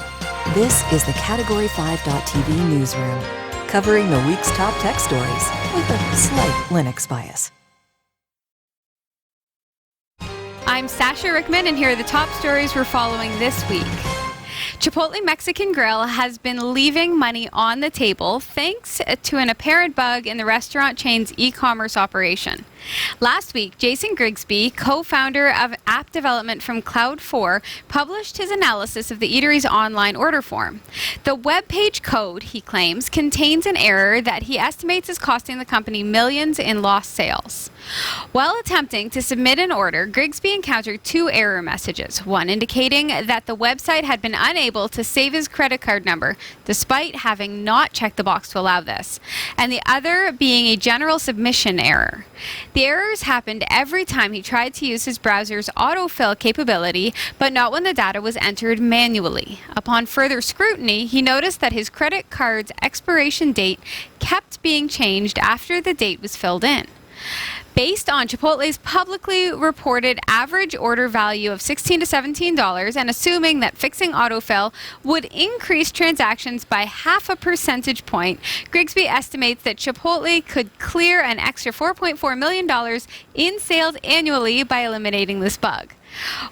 This is the Category 5.tv newsroom, covering the week's top tech stories with a slight Linux bias. I'm Sasha Rickman, and here are the top stories we're following this week. Chipotle Mexican Grill has been leaving money on the table thanks to an apparent bug in the restaurant chain's e-commerce operation. Last week, Jason Grigsby, co-founder of app development from Cloud4, published his analysis of the eatery's online order form. The web page code, he claims, contains an error that he estimates is costing the company millions in lost sales. While attempting to submit an order, Grigsby encountered 2 error messages, one indicating that the website had been unable to save his credit card number, despite having not checked the box to allow this, and the other being a general submission error. The errors happened every time he tried to use his browser's autofill capability, but not when the data was entered manually. Upon further scrutiny, he noticed that his credit card's expiration date kept being changed after the date was filled in. Based on Chipotle's publicly reported average order value of $16 to $17, and assuming that fixing autofill would increase transactions by 0.5 percentage point, Grigsby estimates that Chipotle could clear an extra $4.4 million in sales annually by eliminating this bug.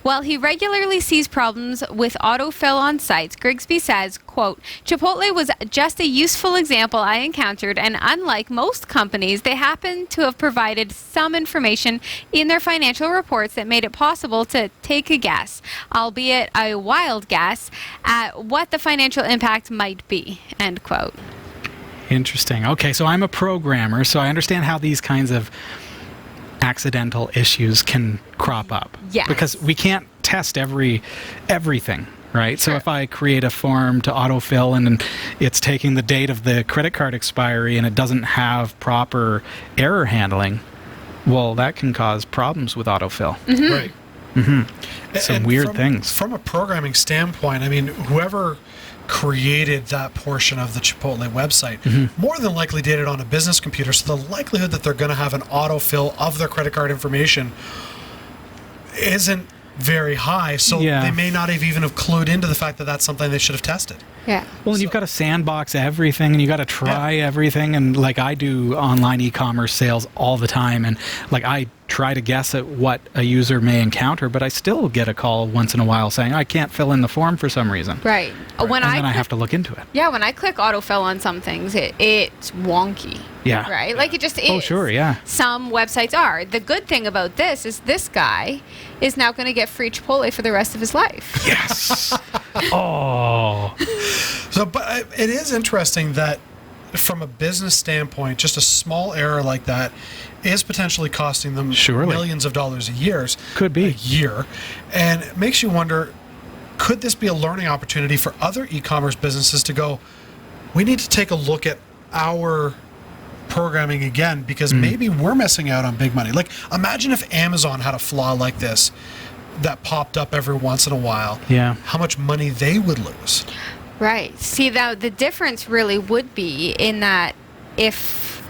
While he regularly sees problems with autofill on sites, Grigsby says, quote, Chipotle was just a useful example I encountered, and unlike most companies, they happen to have provided some information in their financial reports that made it possible to take a guess, albeit a wild guess, at what the financial impact might be, end quote. Interesting. Okay, so I'm a programmer, so I understand how these kinds of accidental issues can crop up. Yes. Because we can't test everything, right? So Sure. if I create a form to autofill and it's taking the date of the credit card expiry and it doesn't have proper error handling, well, that can cause problems with autofill. Right. Some weird things. From a programming standpoint, I mean, whoever created that portion of the Chipotle website more than likely did it on a business computer, so the likelihood that they're going to have an autofill of their credit card information isn't very high, so Yeah. they may not have even have clued into the fact that that's something they should have tested. Yeah. Well, and you've got to sandbox everything, and you got to try everything. And like I do online e-commerce sales all the time, and like I try to guess at what a user may encounter, but I still get a call once in a while saying I can't fill in the form for some reason. Right. When And then I have to look into it. Yeah, when I click autofill on some things, it's wonky. Yeah. Right? Like it just is. Oh, sure, yeah. Some websites are. The good thing about this is this guy is now going to get free Chipotle for the rest of his life. Yes. Oh. So, but it is interesting that from a business standpoint, just a small error like that is potentially costing them Surely. millions of dollars a year. Could be. A year. And it makes you wonder, could this be a learning opportunity for other e-commerce businesses to go, we need to take a look at our programming again, because maybe we're missing out on big money. Like, imagine if Amazon had a flaw like this that popped up every once in a while. Yeah. How much money they would lose. Right. See, the difference really would be in that if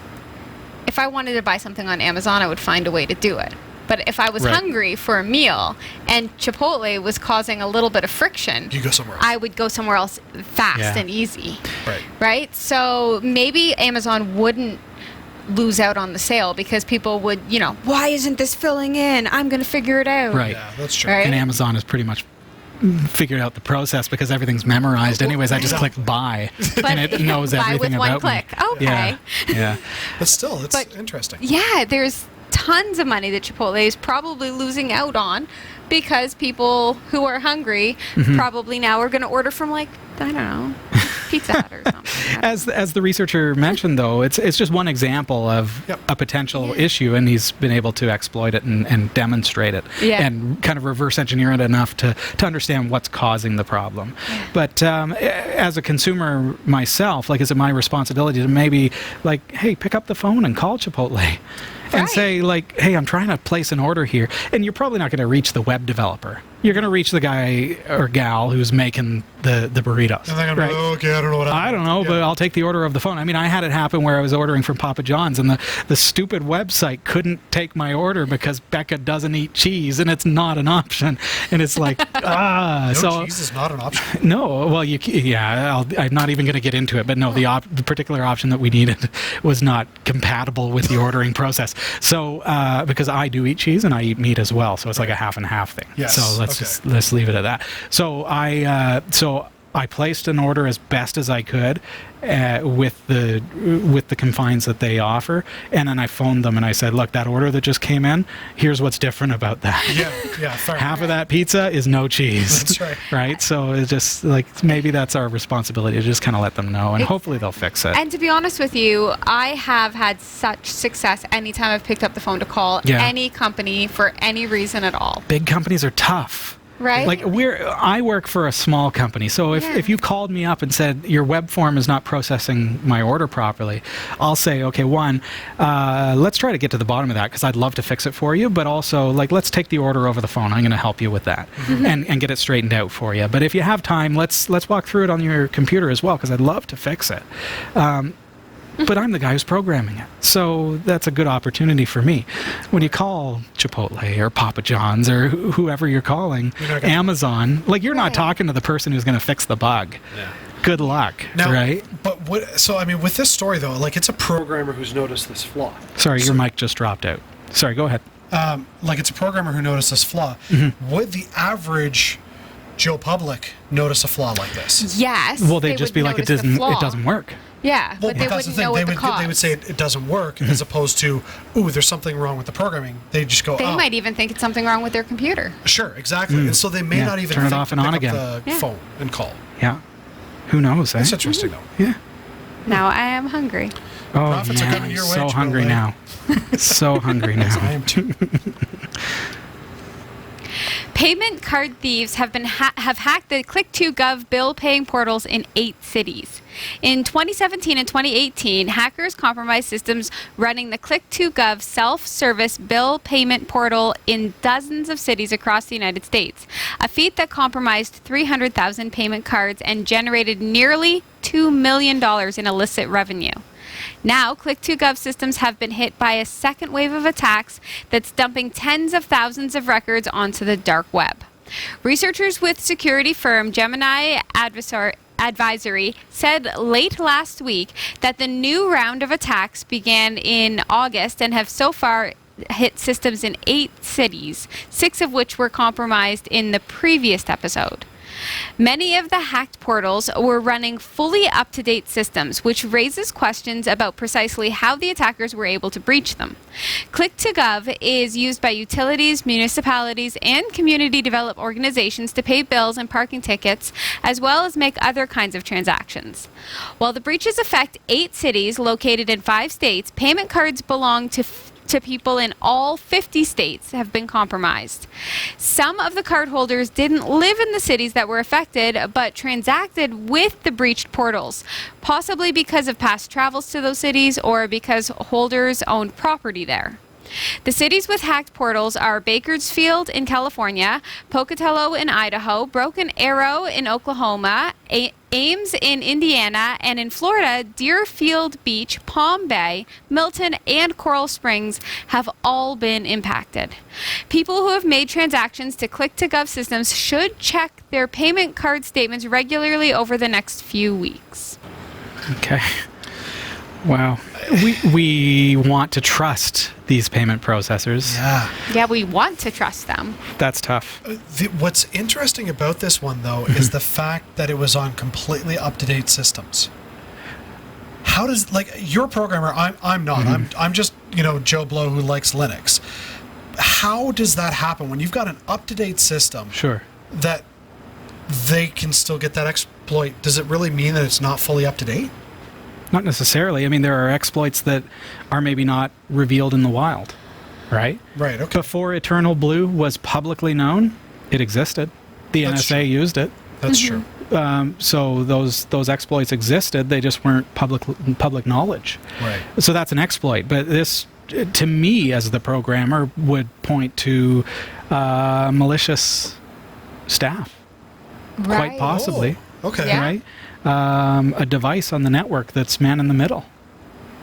I wanted to buy something on Amazon, I would find a way to do it. But if I was Right. hungry for a meal and Chipotle was causing a little bit of friction, You go somewhere else. I would go somewhere else fast Yeah. and easy. Right. Right? So maybe Amazon wouldn't lose out on the sale because people would, why isn't this filling in? I'm going to figure it out. Right. Yeah, that's true. Right. And Amazon has pretty much figured out the process because everything's memorized. Anyways, I just click buy, and it knows buy everything with one about click. me. Okay. Yeah. But still, it's But- interesting. Yeah, there's tons of money that Chipotle is probably losing out on because people who are hungry probably now are going to order from, like, I don't know, Pizza Hut or something. As the researcher mentioned, though, it's just one example of Yep. a potential issue, and he's been able to exploit it and demonstrate it, Yeah. and kind of reverse engineer it enough to understand what's causing the problem. But as a consumer myself, like, is it my responsibility to maybe, like, hey, pick up the phone and call Chipotle? And Right. say, like, hey, I'm trying to place an order here. And you're probably not going to reach the web developer. You're going to reach the guy or gal who's making the burritos. And they're going to be, oh, okay, I don't know what I don't know, but I'll take the order of the phone. I mean, I had it happen where I was ordering from Papa John's, and the stupid website couldn't take my order because Becca doesn't eat cheese, and it's not an option. And it's like, No, so cheese is not an option. no, well, I'm not even going to get into it, but no, the particular option that we needed was not compatible with the ordering process. So, because I do eat cheese and I eat meat as well, so it's like a half and half thing. Yes, So let's leave it at that. So I placed an order as best as I could with the confines that they offer, and then I phoned them and I said, look, that order that just came in, here's what's different about that. Yeah, fair. Half of that pizza is no cheese. That's right. Right? So it's just like, maybe that's our responsibility to just kind of let them know, and hopefully they'll fix it. And to be honest with you, I have had such success anytime I've picked up the phone to call Yeah. any company for any reason at all. Big companies are tough. Right? Like, I work for a small company, so if you called me up and said your web form is not processing my order properly, I'll say, okay, let's try to get to the bottom of that, because I'd love to fix it for you, but also, like, let's take the order over the phone. I'm going to help you with that and get it straightened out for you. But if you have time, let's walk through it on your computer as well, because I'd love to fix it. But I'm the guy who's programming it. So that's a good opportunity for me. When you call Chipotle or Papa John's or whoever you're calling, Amazon, like, you're not Right. talking to the person who's going to fix the bug. Yeah. Good luck, Now, right? But with this story though, like, it's a programmer who's noticed this flaw. Sorry, your mic just dropped out. Sorry, go ahead. Like, it's a programmer who noticed this flaw. Would the average Joe Public notice a flaw like this? Yes. Well, they'd just would be like, it notice the flaw. doesn't work. Yeah, but they that's wouldn't know They what the cause. they would say it doesn't work, as opposed to, ooh, there's something wrong with the programming. They just go, They oh, might even think it's something wrong with their computer. sure, exactly. And so they may Yeah, not even turn it think off to and on pick again. up the Yeah. phone and call. Yeah. Who knows, eh? That's interesting though. Yeah. Now I am hungry. Oh, Profits are man, coming your way, so Chipotle. hungry now. So hungry I now. am too. Payment card thieves have hacked the Click2Gov bill paying portals in 8 cities. In 2017 and 2018, hackers compromised systems running the Click2Gov self-service bill payment portal in dozens of cities across the United States, a feat that compromised 300,000 payment cards and generated nearly $2 million in illicit revenue. Now, Click2Gov systems have been hit by a second wave of attacks that's dumping tens of thousands of records onto the dark web. Researchers with security firm Gemini Advisory said late last week that the new round of attacks began in August and have so far hit systems in 8 cities, 6 of which were compromised in the previous episode. Many of the hacked portals were running fully up-to-date systems, which raises questions about precisely how the attackers were able to breach them. Click2Gov is used by utilities, municipalities, and community development organizations to pay bills and parking tickets, as well as make other kinds of transactions. While the breaches affect 8 cities located in 5 states, payment cards belong to people in all 50 states have been compromised. Some of the cardholders didn't live in the cities that were affected, but transacted with the breached portals, possibly because of past travels to those cities or because holders owned property there. The cities with hacked portals are Bakersfield in California, Pocatello in Idaho, Broken Arrow in Oklahoma, Ames in Indiana, and in Florida, Deerfield Beach, Palm Bay, Milton, and Coral Springs have all been impacted. People who have made transactions to Click2Gov systems should check their payment card statements regularly over the next few weeks. Okay. Wow. We want to trust these payment processors. Yeah, we want to trust them. That's tough. What's interesting about this one, though, is the fact that it was on completely up-to-date systems. How does, like, you're a programmer, I'm not. I'm just, Joe Blow who likes Linux. How does that happen when you've got an up-to-date system? Sure. That they can still get that exploit? Does it really mean that it's not fully up-to-date? Not necessarily. I mean, there are exploits that are maybe not revealed in the wild, right? Right, okay. Before Eternal Blue was publicly known, it existed. The That's NSA true. used it. That's true. So those exploits existed. They just weren't public knowledge. Right. So that's an exploit. But this, to me, as the programmer, would point to malicious staff. Quite possibly. Oh, okay. Yeah. Right? A device on the network that's man in the middle.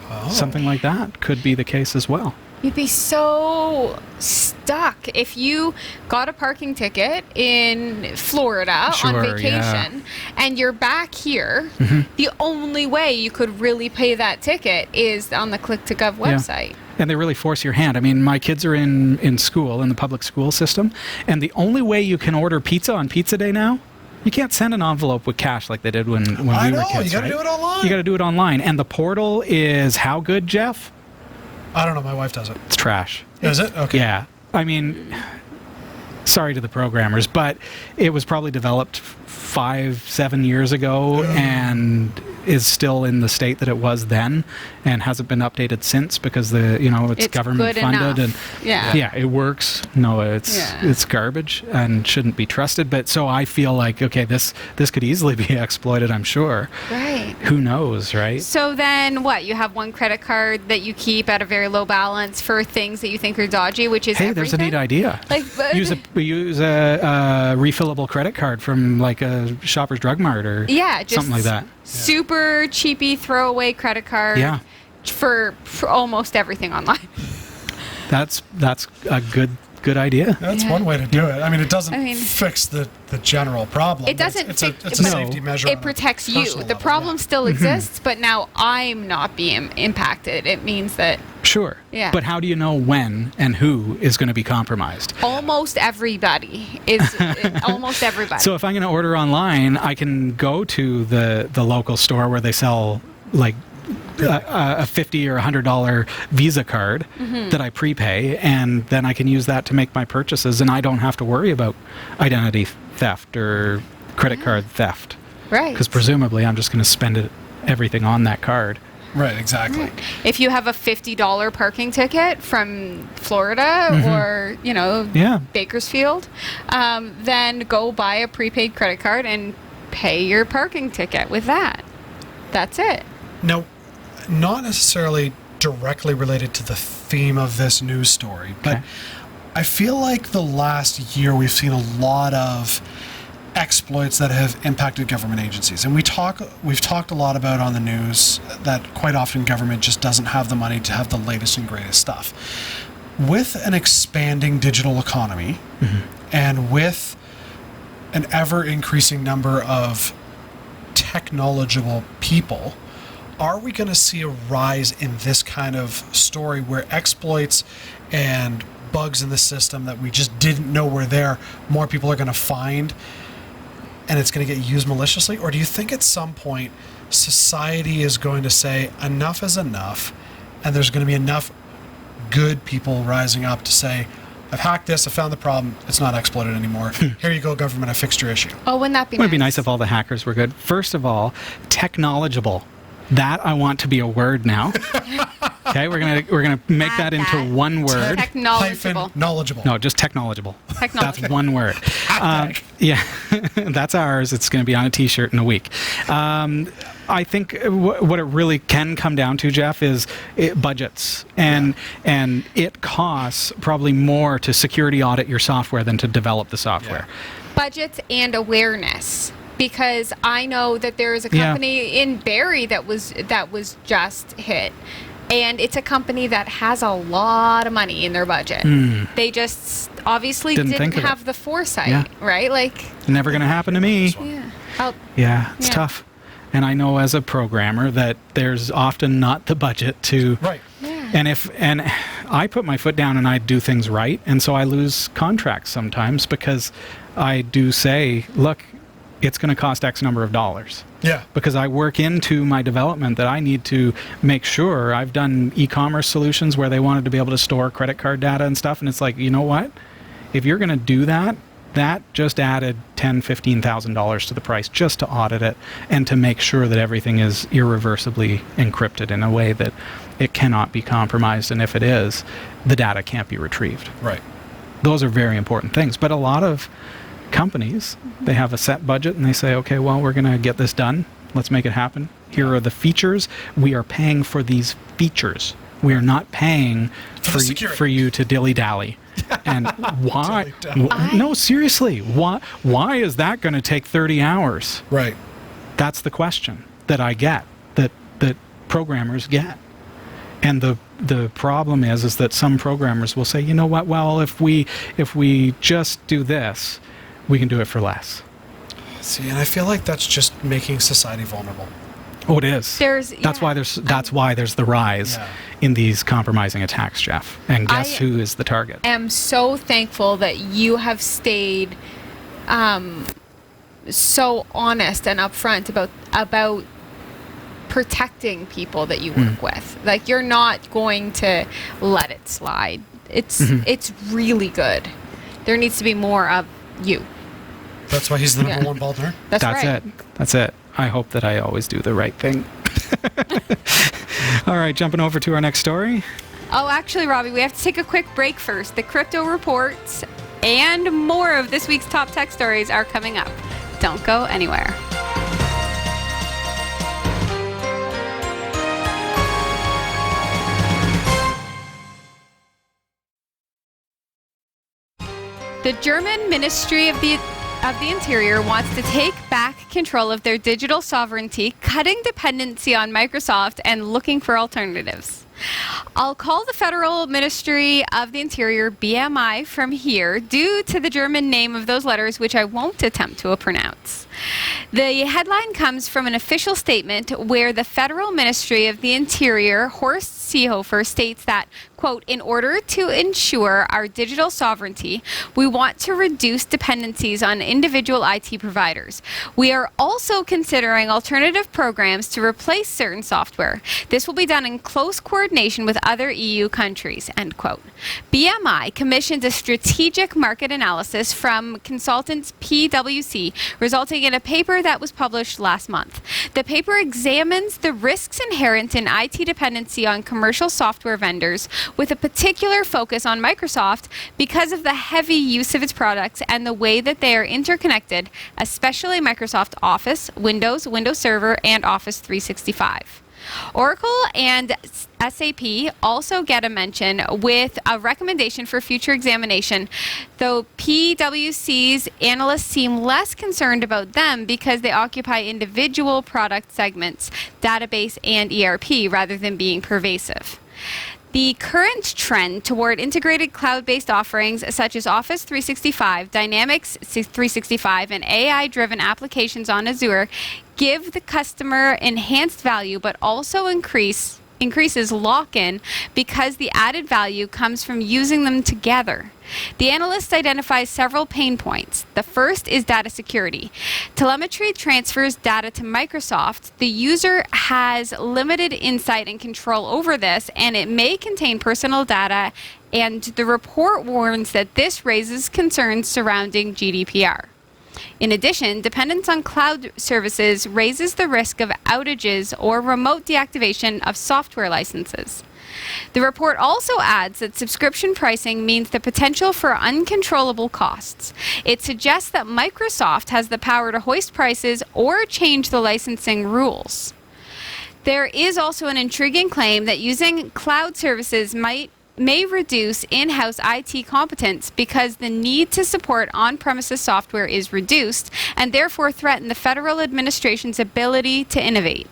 Oh. Something like that could be the case as well. You'd be so stuck if you got a parking ticket in Florida Sure, on vacation and you're back here. The only way you could really pay that ticket is on the Click2Gov website. And they really force your hand. I mean, my kids are in school, in the public school system, and the only way you can order pizza on Pizza Day now, you can't send an envelope with cash like they did when we were kids. You got to do it online. You got to do it online. And the portal is how good, Jeff? I don't know. My wife does it. It's trash. Is it? Okay. Yeah. I mean, sorry to the programmers, but it was probably developed 5-7 years ago and is still in the state that it was then and hasn't been updated since because it's government good funded enough. and it works. No, it's garbage and shouldn't be trusted. But so I feel like, okay, this could easily be exploited, I'm sure. Right. Who knows, right? So then what? You have one credit card that you keep at a very low balance for things that you think are dodgy, which is Hey, there's a neat idea. Like, use a refillable credit card from like a Shoppers Drug Mart or just something like that. Super cheapy throwaway credit card. Yeah. For almost everything online. That's a good idea. That's one way to do it. I mean, it doesn't fix the general problem. It doesn't. It's a safety measure. It protects you. The problem still exists, but now I'm not being impacted. It means that Sure. Yeah. But how do you know when and who is going to be compromised? almost everybody is. Almost everybody. So if I'm going to order online, I can go to the local store where they sell like a $50 or $100 Visa card that I prepay, and then I can use that to make my purchases, and I don't have to worry about identity theft or credit card theft. right. Because presumably I'm just going to spend everything on that card. Right, exactly. If you have a $50 parking ticket from Florida or Bakersfield, then go buy a prepaid credit card and pay your parking ticket with that. That's it. Now, not necessarily directly related to the theme of this news story, but I feel like the last year we've seen a lot of exploits that have impacted government agencies. And we've talked a lot about on the news that quite often government just doesn't have the money to have the latest and greatest stuff. With an expanding digital economy and with an ever-increasing number of technological people, are we going to see a rise in this kind of story where exploits and bugs in the system that we just didn't know were there, more people are going to find and it's going to get used maliciously? Or do you think at some point society is going to say enough is enough, and there's going to be enough good people rising up to say, I've hacked this, I found the problem, it's not exploited anymore. Here you go, government, I fixed your issue. Oh, wouldn't that be Wouldn't it be nice? nice if all the hackers were good? First of all, technologible. That I want to be a word now. Okay, we're gonna make Add that into that. one word. Technological. Hyphen knowledgeable. No, just technologible. Technological. That's one word. Yeah, that's ours. It's going to be on a T-shirt in a week. I think what it really can come down to, Jeff, is budgets, and it costs probably more to security audit your software than to develop the software. Budgets and awareness. Because I know that there is a company in Barrie that was just hit, and it's a company that has a lot of money in their budget. They just obviously didn't have the foresight, right? Like, Never going to happen to me. It's Yeah. tough. And I know as a programmer that there's often not the budget to. Right. And I put my foot down and I do things right, and so I lose contracts sometimes because I do say, look, it's going to cost X number of dollars. Yeah. Because I work into my development that I need to make sure. I've done e-commerce solutions where they wanted to be able to store credit card data and stuff, and it's like, you know what? If you're going to do that, that just added $10,000, $15,000 to the price just to audit it and to make sure that everything is irreversibly encrypted in a way that it cannot be compromised, and if it is, the data can't be retrieved. Right. Those are very important things. But a lot of companies, they have a set budget and they say, okay, well, we're going to get this done. Let's make it happen. Here are the features. We are paying for these features. We are not paying for you to dilly-dally. And why? No, seriously. Why is that going to take 30 hours? Right. That's the question that I get, that programmers get. And the problem is that some programmers will say, you know what? Well, if we just do this, we can do it for less. See, and I feel like that's just making society vulnerable. Oh, it is. That's why there's the rise in these compromising attacks, Jeff. And guess who is the target? I am so thankful that you have stayed so honest and upfront about protecting people that you work with. Like, you're not going to let it slide. It's really good. There needs to be more of you. That's why he's the number one bald nerd. That's right. That's it. I hope that I always do the right thing. All right, jumping over to our next story. Oh, actually, Robbie, we have to take a quick break first. The crypto reports and more of this week's top tech stories are coming up. Don't go anywhere. The German Ministry of the Interior wants to take back control of their digital sovereignty, cutting dependency on Microsoft and looking for alternatives. I'll call the Federal Ministry of the Interior BMI from here due to the German name of those letters, which I won't attempt to pronounce. The headline comes from an official statement where the Federal Ministry of the Interior, Horst Seehofer, states that, quote, in order to ensure our digital sovereignty, we want to reduce dependencies on individual IT providers. We are also considering alternative programs to replace certain software. This will be done in close coordination with other EU countries, end quote. BMI commissioned a strategic market analysis from consultants PwC, resulting in a paper that was published last month. The paper examines the risks inherent in IT dependency on commercial software vendors, with a particular focus on Microsoft because of the heavy use of its products and the way that they are interconnected, especially Microsoft Office, Windows, Windows Server, and Office 365. Oracle and SAP also get a mention with a recommendation for future examination, though PwC's analysts seem less concerned about them because they occupy individual product segments, database, and ERP rather than being pervasive. The current trend toward integrated cloud-based offerings such as Office 365, Dynamics 365, and AI-driven applications on Azure give the customer enhanced value but also increase increases lock-in because the added value comes from using them together. The analyst identifies several pain points. The first is data security. Telemetry transfers data to Microsoft. The user has limited insight and control over this, and it may contain personal data, and the report warns that this raises concerns surrounding GDPR. In addition, dependence on cloud services raises the risk of outages or remote deactivation of software licenses. The report also adds that subscription pricing means the potential for uncontrollable costs. It suggests that Microsoft has the power to hoist prices or change the licensing rules. There is also an intriguing claim that using cloud services may reduce in-house IT competence because the need to support on-premises software is reduced and therefore threaten the federal administration's ability to innovate.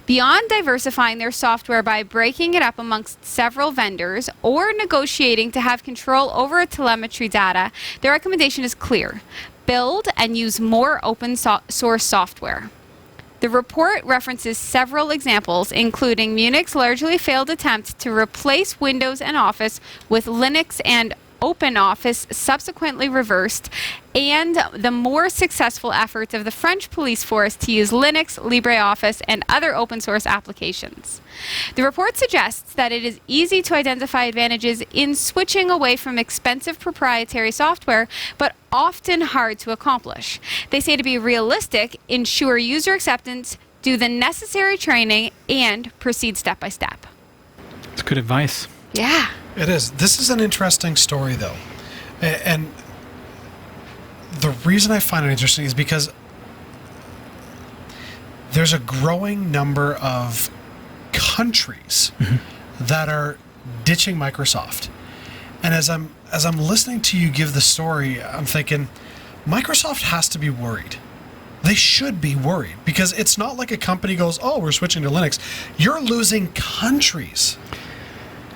Beyond diversifying their software by breaking it up amongst several vendors or negotiating to have control over telemetry data, their recommendation is clear: build and use more open source software. The report references several examples, including Munich's largely failed attempt to replace Windows and Office with Linux and OpenOffice, subsequently reversed, and the more successful efforts of the French police force to use Linux, LibreOffice, and other open source applications. The report suggests that it is easy to identify advantages in switching away from expensive proprietary software, but often hard to accomplish. They say to be realistic, ensure user acceptance, do the necessary training, and proceed step by step. It's good advice. Yeah. It is. This is an interesting story, though. And the reason I find it interesting is because there's a growing number of countries that are ditching Microsoft. And as I'm listening to you give the story, I'm thinking Microsoft has to be worried. They should be worried because it's not like a company goes, "Oh, we're switching to Linux." You're losing countries.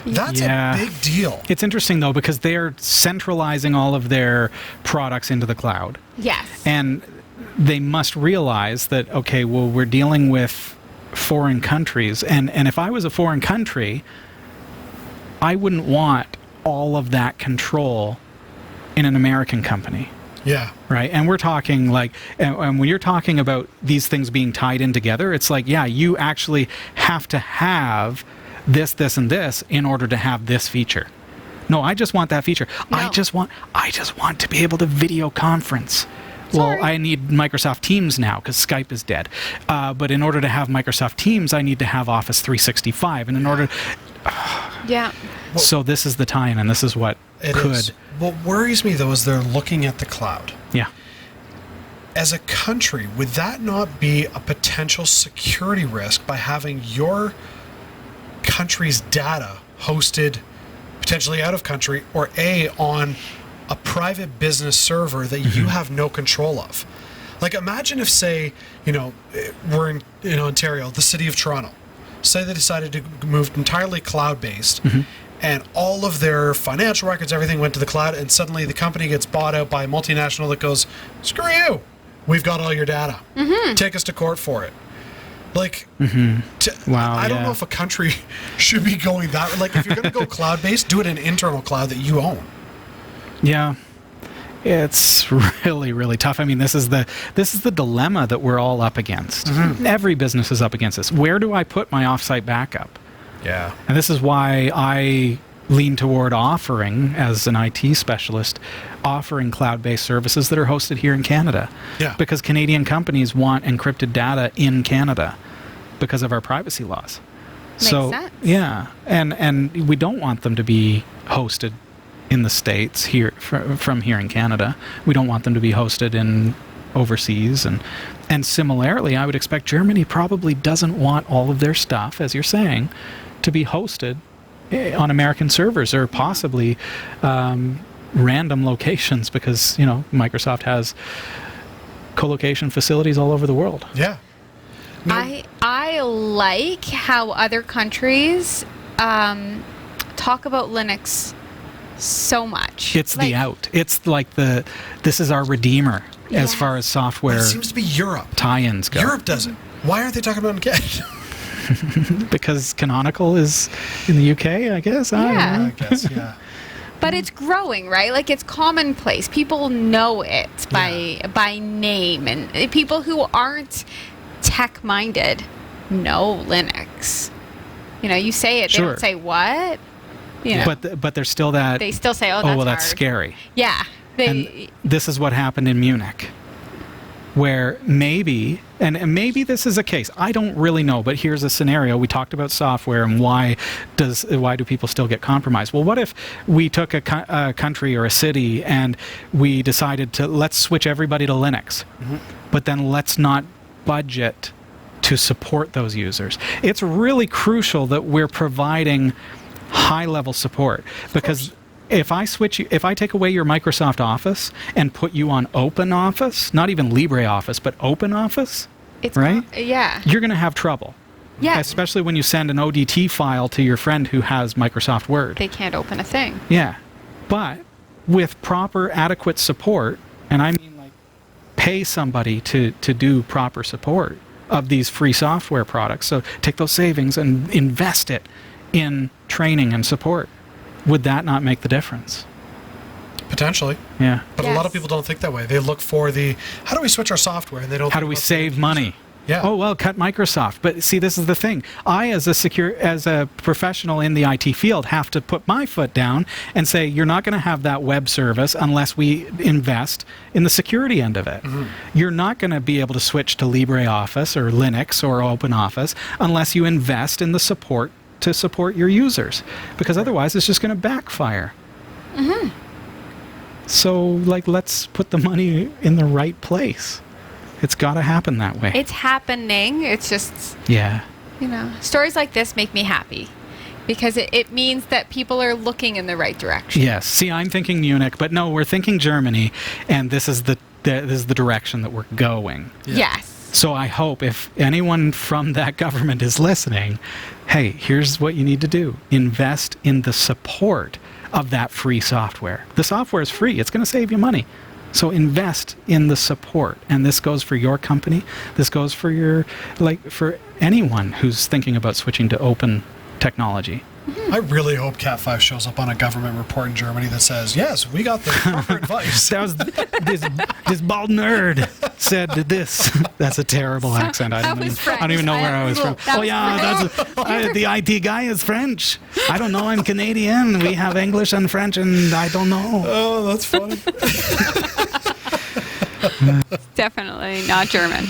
That's a big deal. It's interesting, though, because they're centralizing all of their products into the cloud. Yes. And they must realize that, okay, well, we're dealing with foreign countries. And if I was a foreign country, I wouldn't want all of that control in an American company. Yeah. Right. And we're talking like, and when you're talking about these things being tied in together, it's like, yeah, you actually have to have this, this, and this in order to have this feature. No, I just want that feature. No. I just want to be able to video conference. Sorry. Well, I need Microsoft Teams now because Skype is dead. But in order to have Microsoft Teams, I need to have Office 365. And in order... Yeah. So this is the tie-in, and this is what could... What worries me, though, is they're looking at the cloud. Yeah. As a country, would that not be a potential security risk by having your country's data hosted potentially out of country or on a private business server that you have no control of? Like, imagine if, say, we're in Ontario, the city of Toronto. Say they decided to move entirely cloud-based, and all of their financial records, everything went to the cloud, and suddenly the company gets bought out by a multinational that goes, "Screw you, we've got all your data. Take us to court for it." Like, Wow, I don't know if a country should be going that. Like, if you're going to go cloud-based, do it in an internal cloud that you own. Yeah. It's really, really tough. I mean, this is the dilemma that we're all up against. Every business is up against this. Where do I put my offsite backup? Yeah. And this is why I lean toward offering, as an IT specialist, offering cloud-based services that are hosted here in Canada. Yeah. Because Canadian companies want encrypted data in Canada because of our privacy laws. Makes sense. Yeah. And we don't want them to be hosted in the States here from here in Canada. We don't want them to be hosted in overseas. And similarly, I would expect Germany probably doesn't want all of their stuff, as you're saying, to be hosted on American servers or possibly random locations because, Microsoft has co-location facilities all over the world. Yeah. No. I like how other countries talk about Linux so much. It's the out. It's like this is our redeemer as far as software It seems to be Europe. tie-ins go. Europe doesn't. Why aren't they talking about it? Because Canonical is in the UK, I guess. I Yeah. don't know. I guess, yeah. But it's growing, right? Like, it's commonplace. People know it by name, and people who aren't tech-minded know Linux. You know, you say it, they Sure. don't say what. You know, But there's still that. they still say, "Oh, well, that's hard." scary. Yeah, And this is what happened in Munich, where maybe, and maybe this is a case, I don't really know, but here's a scenario. We talked about software and why do people still get compromised? Well, what if we took a country or a city and we decided to, let's switch everybody to Linux, but then let's not budget to support those users. It's really crucial that we're providing high-level support, because if I take away your Microsoft Office and put you on Open Office, not even LibreOffice, but Open Office, it's right? Yeah, You're going to have trouble. yeah. Especially when you send an ODT file to your friend who has Microsoft Word. They can't open a thing. Yeah. But with proper, adequate support, and I mean like pay somebody to do proper support of these free software products. So take those savings and invest it in training and support. Would that not make the difference? Potentially. Yeah. But a lot Yes. of people don't think that way. They look for how do we switch our software? And they don't How think do we about the save end money? user. Yeah. Oh, well, cut Microsoft. But see, this is the thing. I, as a professional in the IT field, have to put my foot down and say, you're not going to have that web service unless we invest in the security end of it. You're not going to be able to switch to LibreOffice or Linux or OpenOffice unless you invest in the support to support your users, because otherwise it's just going to backfire. So, like, let's put the money in the right place. It's got to happen that way. It's happening. It's just, Yeah. you know, stories like this make me happy because it means that people are looking in the right direction. Yes. See, I'm thinking Munich, but no, we're thinking Germany, and this is the direction that we're going. Yes. So I hope if anyone from that government is listening, hey, here's what you need to do. Invest in the support of that free software. The software is free. It's going to save you money. So invest in the support. And this goes for your company. This goes for for anyone who's thinking about switching to open technology. I really hope Cat 5 shows up on a government report in Germany that says, yes, we got the proper advice. That was this bald nerd said this. That's a terrible accent. I don't even know where I was from. That Oh was yeah, that's the IT guy is French. I don't know. I'm Canadian. We have English and French, and I don't know. Oh, that's funny. Definitely not German.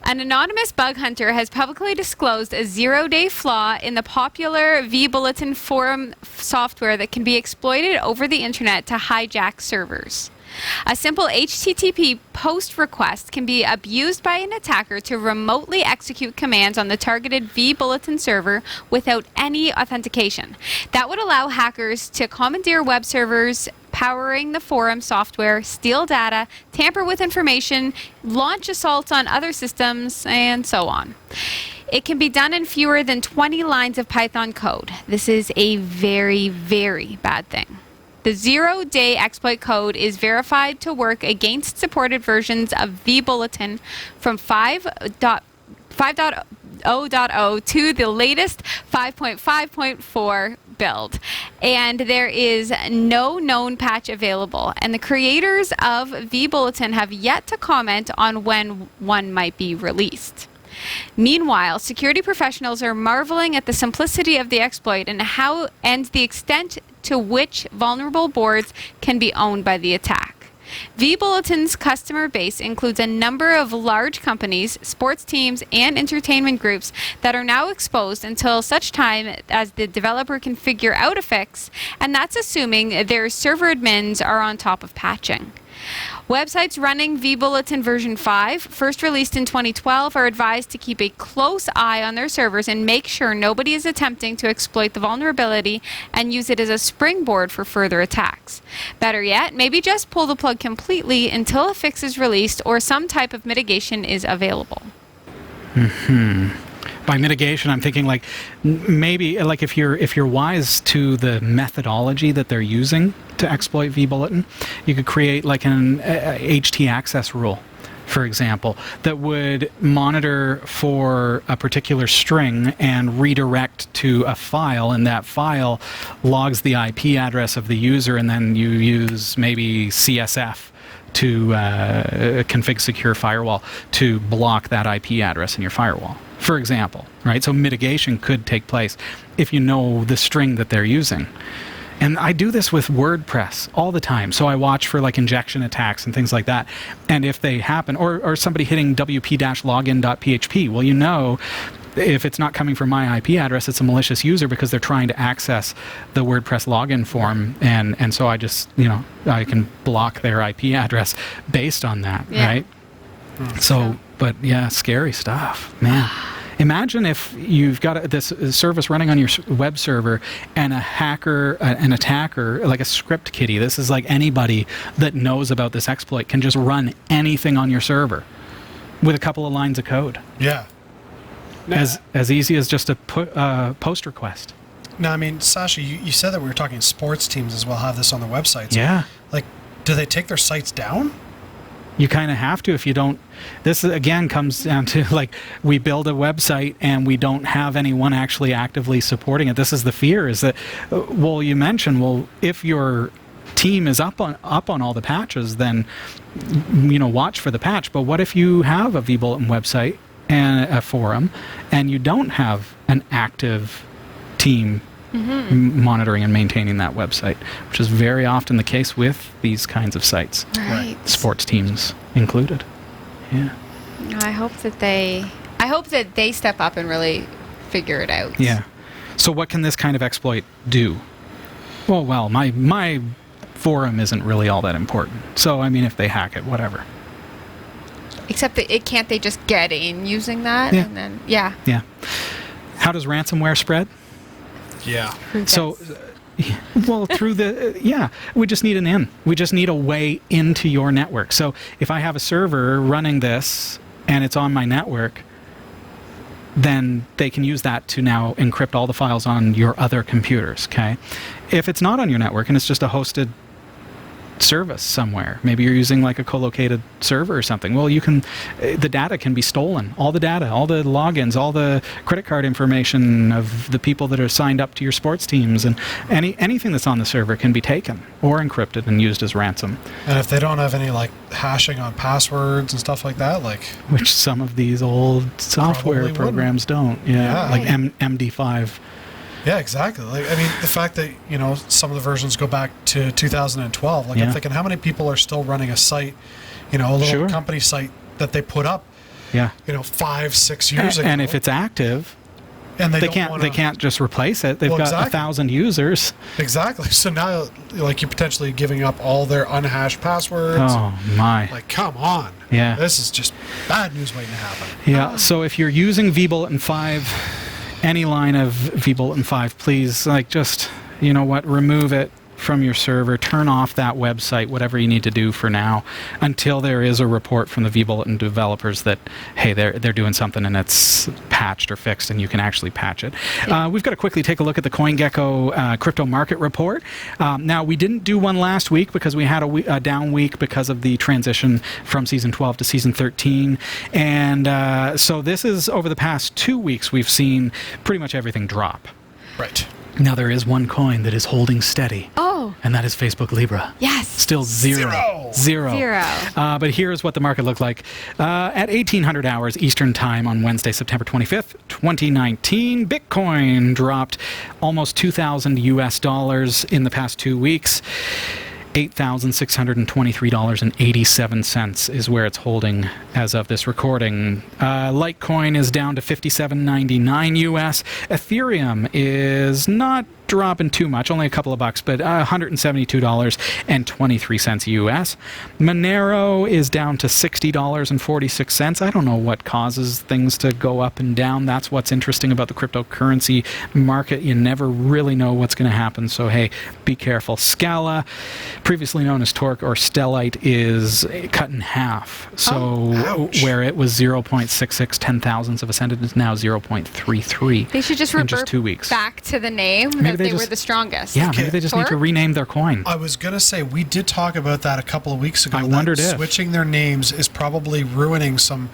An anonymous bug hunter has publicly disclosed a zero-day flaw in the popular vBulletin forum software that can be exploited over the internet to hijack servers. A simple HTTP post request can be abused by an attacker to remotely execute commands on the targeted vBulletin server without any authentication. That would allow hackers to commandeer web servers powering the forum software, steal data, tamper with information, launch assaults on other systems, and so on. It can be done in fewer than 20 lines of Python code. This is a very, very bad thing. The zero-day exploit code is verified to work against supported versions of vBulletin from 5.0.0 to the latest 5.5.4 build. And there is no known patch available. And the creators of vBulletin have yet to comment on when one might be released. Meanwhile, security professionals are marveling at the simplicity of the exploit and the extent to which vulnerable boards can be owned by the attack. vBulletin's customer base includes a number of large companies, sports teams, and entertainment groups that are now exposed until such time as the developer can figure out a fix, and that's assuming their server admins are on top of patching. Websites running vBulletin version 5, first released in 2012, are advised to keep a close eye on their servers and make sure nobody is attempting to exploit the vulnerability and use it as a springboard for further attacks. Better yet, maybe just pull the plug completely until a fix is released or some type of mitigation is available. By mitigation, I'm thinking like maybe like if you're wise to the methodology that they're using to exploit vBulletin, you could create like an HT access rule for example, that would monitor for a particular string and redirect to a file, and that file logs the IP address of the user, and then you use maybe CSF to config secure firewall to block that IP address in your firewall, for example, right? So mitigation could take place if you know the string that they're using. And I do this with WordPress all the time. So I watch for like injection attacks and things like that. And if they happen, or somebody hitting wp-login.php, well, you know, if it's not coming from my IP address, it's a malicious user because they're trying to access the WordPress login form. And so I just, I can block their IP address based on that, right? So, but yeah, scary stuff, man. Imagine if you've got this service running on your web server and a hacker, an attacker, like a script kiddie, this is like anybody that knows about this exploit can just run anything on your server with a couple of lines of code. Yeah. As easy as just a post request. Now, I mean, Sasha, you said that we were talking sports teams as well have this on their websites. Yeah. Like, do they take their sites down? You kind of have to if you don't. This, again, comes down to, like, we build a website and we don't have anyone actually actively supporting it. This is the fear, is that, well, you mentioned, well, if your team is up on all the patches, then, watch for the patch. But what if you have a vBulletin website and a forum and you don't have an active team monitoring and maintaining that website, which is very often the case with these kinds of sites, Right. sports teams included. Yeah. I hope that they step up and really figure it out. Yeah. So what can this kind of exploit do? Well, my forum isn't really all that important. So I mean, if they hack it, whatever. Except that can't they just get in using that? Yeah. And then yeah. How does ransomware spread? Yeah. So, well, through we just need an in. We just need a way into your network. So if I have a server running this and it's on my network, then they can use that to now encrypt all the files on your other computers, okay? If it's not on your network and it's just a hosted service somewhere, maybe you're using like a co-located server or something, well, the data can be stolen. All the data, all the logins, all the credit card information of the people that are signed up to your sports teams, and anything that's on the server can be taken or encrypted and used as ransom. And if they don't have any like hashing on passwords and stuff like that, like which some of these old software programs don't. Yeah, like MD5. Yeah, exactly. Like, I mean, the fact that, some of the versions go back to 2012, like I'm thinking how many people are still running a site, a little company site that they put up, 5-6 years ago. And if it's active, and they can't just replace it. They've got 1,000 users. Exactly. So now, like, you're potentially giving up all their unhashed passwords. Oh, my. Like, come on. Yeah. This is just bad news waiting to happen. Yeah. So if you're using vBulletin 5, any line of vBulletin 5, please, just, remove it from your server, turn off that website, whatever you need to do for now, until there is a report from the vBulletin developers that, hey, they're doing something and it's patched or fixed and you can actually patch it. We've got to quickly take a look at the CoinGecko crypto market report. Now, we didn't do one last week because we had a down week because of the transition from Season 12 to Season 13. And so this is, over the past 2 weeks, we've seen pretty much everything drop. Right. Now, there is one coin that is holding steady. Oh. And that is Facebook Libra. Yes. Still zero. But here's what the market looked like at 1800 hours Eastern Time on Wednesday, September 25th, 2019. Bitcoin dropped almost $2,000 in the past 2 weeks. $8,623.87 is where it's holding as of this recording. Litecoin is down to $57.99 US. Ethereum is not dropping too much, only a couple of bucks, but $172.23 US. Monero is down to $60.46. I don't know what causes things to go up and down. That's what's interesting about the cryptocurrency market. You never really know what's going to happen, so hey, be careful. Scala, previously known as Torque or Stellite, is cut in half. So where it was 0.66 ten thousandths of a cent, it is now 0.33. They should just in revert just 2 weeks. back to the name. Maybe they were just- the strongest. Yeah, maybe they just need to Tor? rename their coin. I was going to say, we did talk about that a couple of weeks ago. I that wondered if. switching their names is probably ruining some,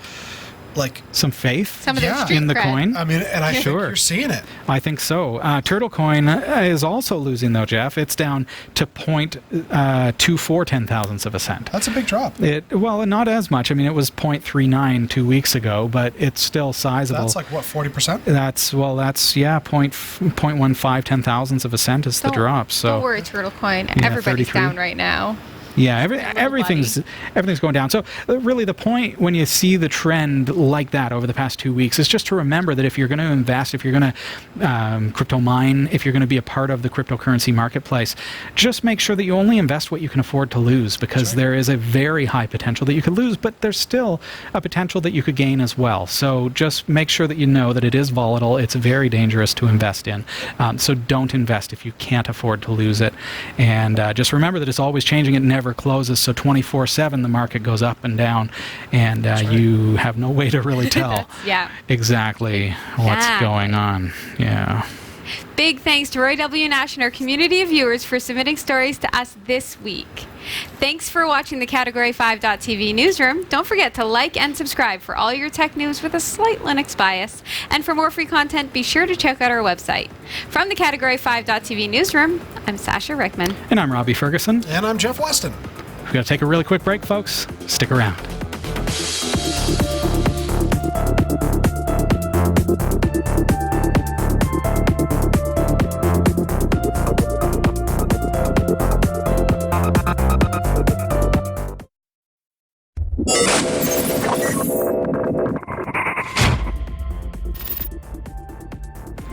like, Some faith Some of their Yeah. street in the cred. coin. I mean, and I think Sure. you're seeing it. I think so. Turtle coin is also losing though, Jeff. It's down to 0.24 ten-thousandths of a cent. That's a big drop. Well, not as much. I mean, it was 0.39 2 weeks ago, but it's still sizable. That's like, what, 40%? That's 0.15 ten-thousandths of a cent is the Don't- drop. So Don't worry, Turtle Coin. Yeah, Everybody's 33. down right now. yeah, everything's going down. So really, the point when you see the trend like that over the past 2 weeks is just to remember that if you're going to invest, if you're going to crypto mine, if you're going to be a part of the cryptocurrency marketplace, just make sure that you only invest what you can afford to lose, because there is a very high potential that you could lose, but there's still a potential that you could gain as well. So just make sure that you know that it is volatile. It's very dangerous to invest in. So don't invest if you can't afford to lose it. And just remember that it's always changing. It never closes. So 24/7 the market goes up and down, and you have no way to really tell Yeah. exactly what's Yeah. going on. Yeah. Big thanks to Roy W. Nash and our community of viewers for submitting stories to us this week. Thanks for watching the Category 5.tv newsroom. Don't forget to like and subscribe for all your tech news with a slight Linux bias. And for more free content, be sure to check out our website. From the Category 5.tv newsroom, I'm Sasha Rickman. And I'm Robbie Ferguson. And I'm Jeff Weston. We've got to take a really quick break, folks. Stick around.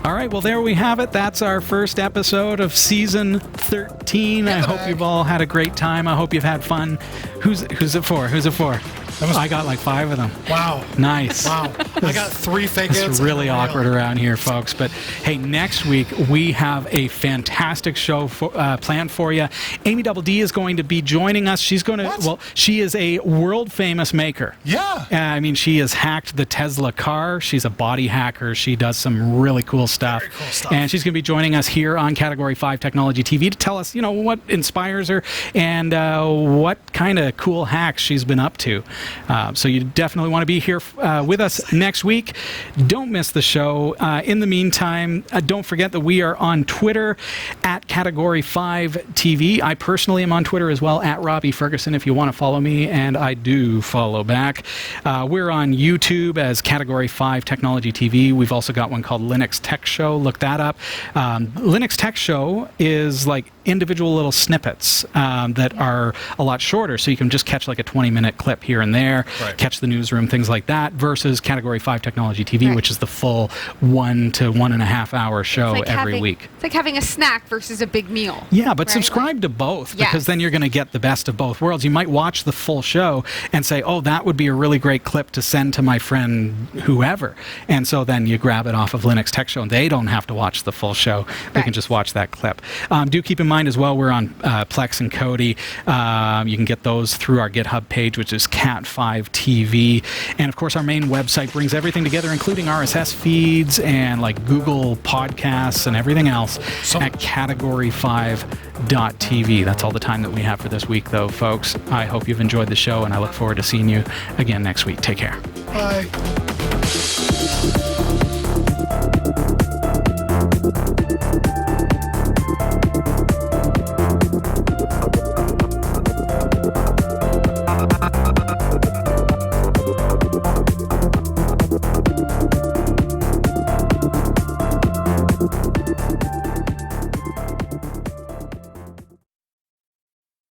All right, well, there we have it. That's our first episode of season 13. I hope you've all had a great time. I hope you've had fun. Who's it for? Who's it for? I got like 5 of them. Wow. Nice. Wow. I got 3 fake It's outs. really and a awkward real. around here, folks. But hey, next week we have a fantastic show planned for you. Amy Double D is going to be joining us. She's going to, What? well, she is a world famous maker. Yeah. I mean, she has hacked the Tesla car. She's a body hacker. She does some really cool stuff. Very cool stuff. And she's going to be joining us here on Category 5 Technology TV to tell us, what inspires her and what kind of cool hacks she's been up to. So you definitely want to be here with us next week. Don't miss the show. In the meantime, don't forget that we are on Twitter at Category 5 TV. I personally am on Twitter as well, at Robbie Ferguson, if you want to follow me, and I do follow back. We're on YouTube as Category 5 Technology TV. We've also got one called Linux Tech Show. Look that up. Linux Tech Show is like individual little snippets that are a lot shorter, so you can just catch like a 20-minute clip here and there, catch the newsroom, things like that, versus Category 5 Technology TV, which is the full 1 to 1.5 hour show every week. It's like having a snack versus a big meal. Yeah, but right? subscribe to both, Yes. because then you're going to get the best of both worlds. You might watch the full show and say, oh, that would be a really great clip to send to my friend whoever. And so then you grab it off of Linux Tech Show, and they don't have to watch the full show. They can just watch that clip. Do keep in mind as well, we're on Plex and Kodi. You can get those through our GitHub page, which is Cat5TV. And of course, our main website brings everything together, including RSS feeds and like Google Podcasts and everything else at Category5.tv. That's all the time that we have for this week, though, folks. I hope you've enjoyed the show, and I look forward to seeing you again next week. Take care. Bye.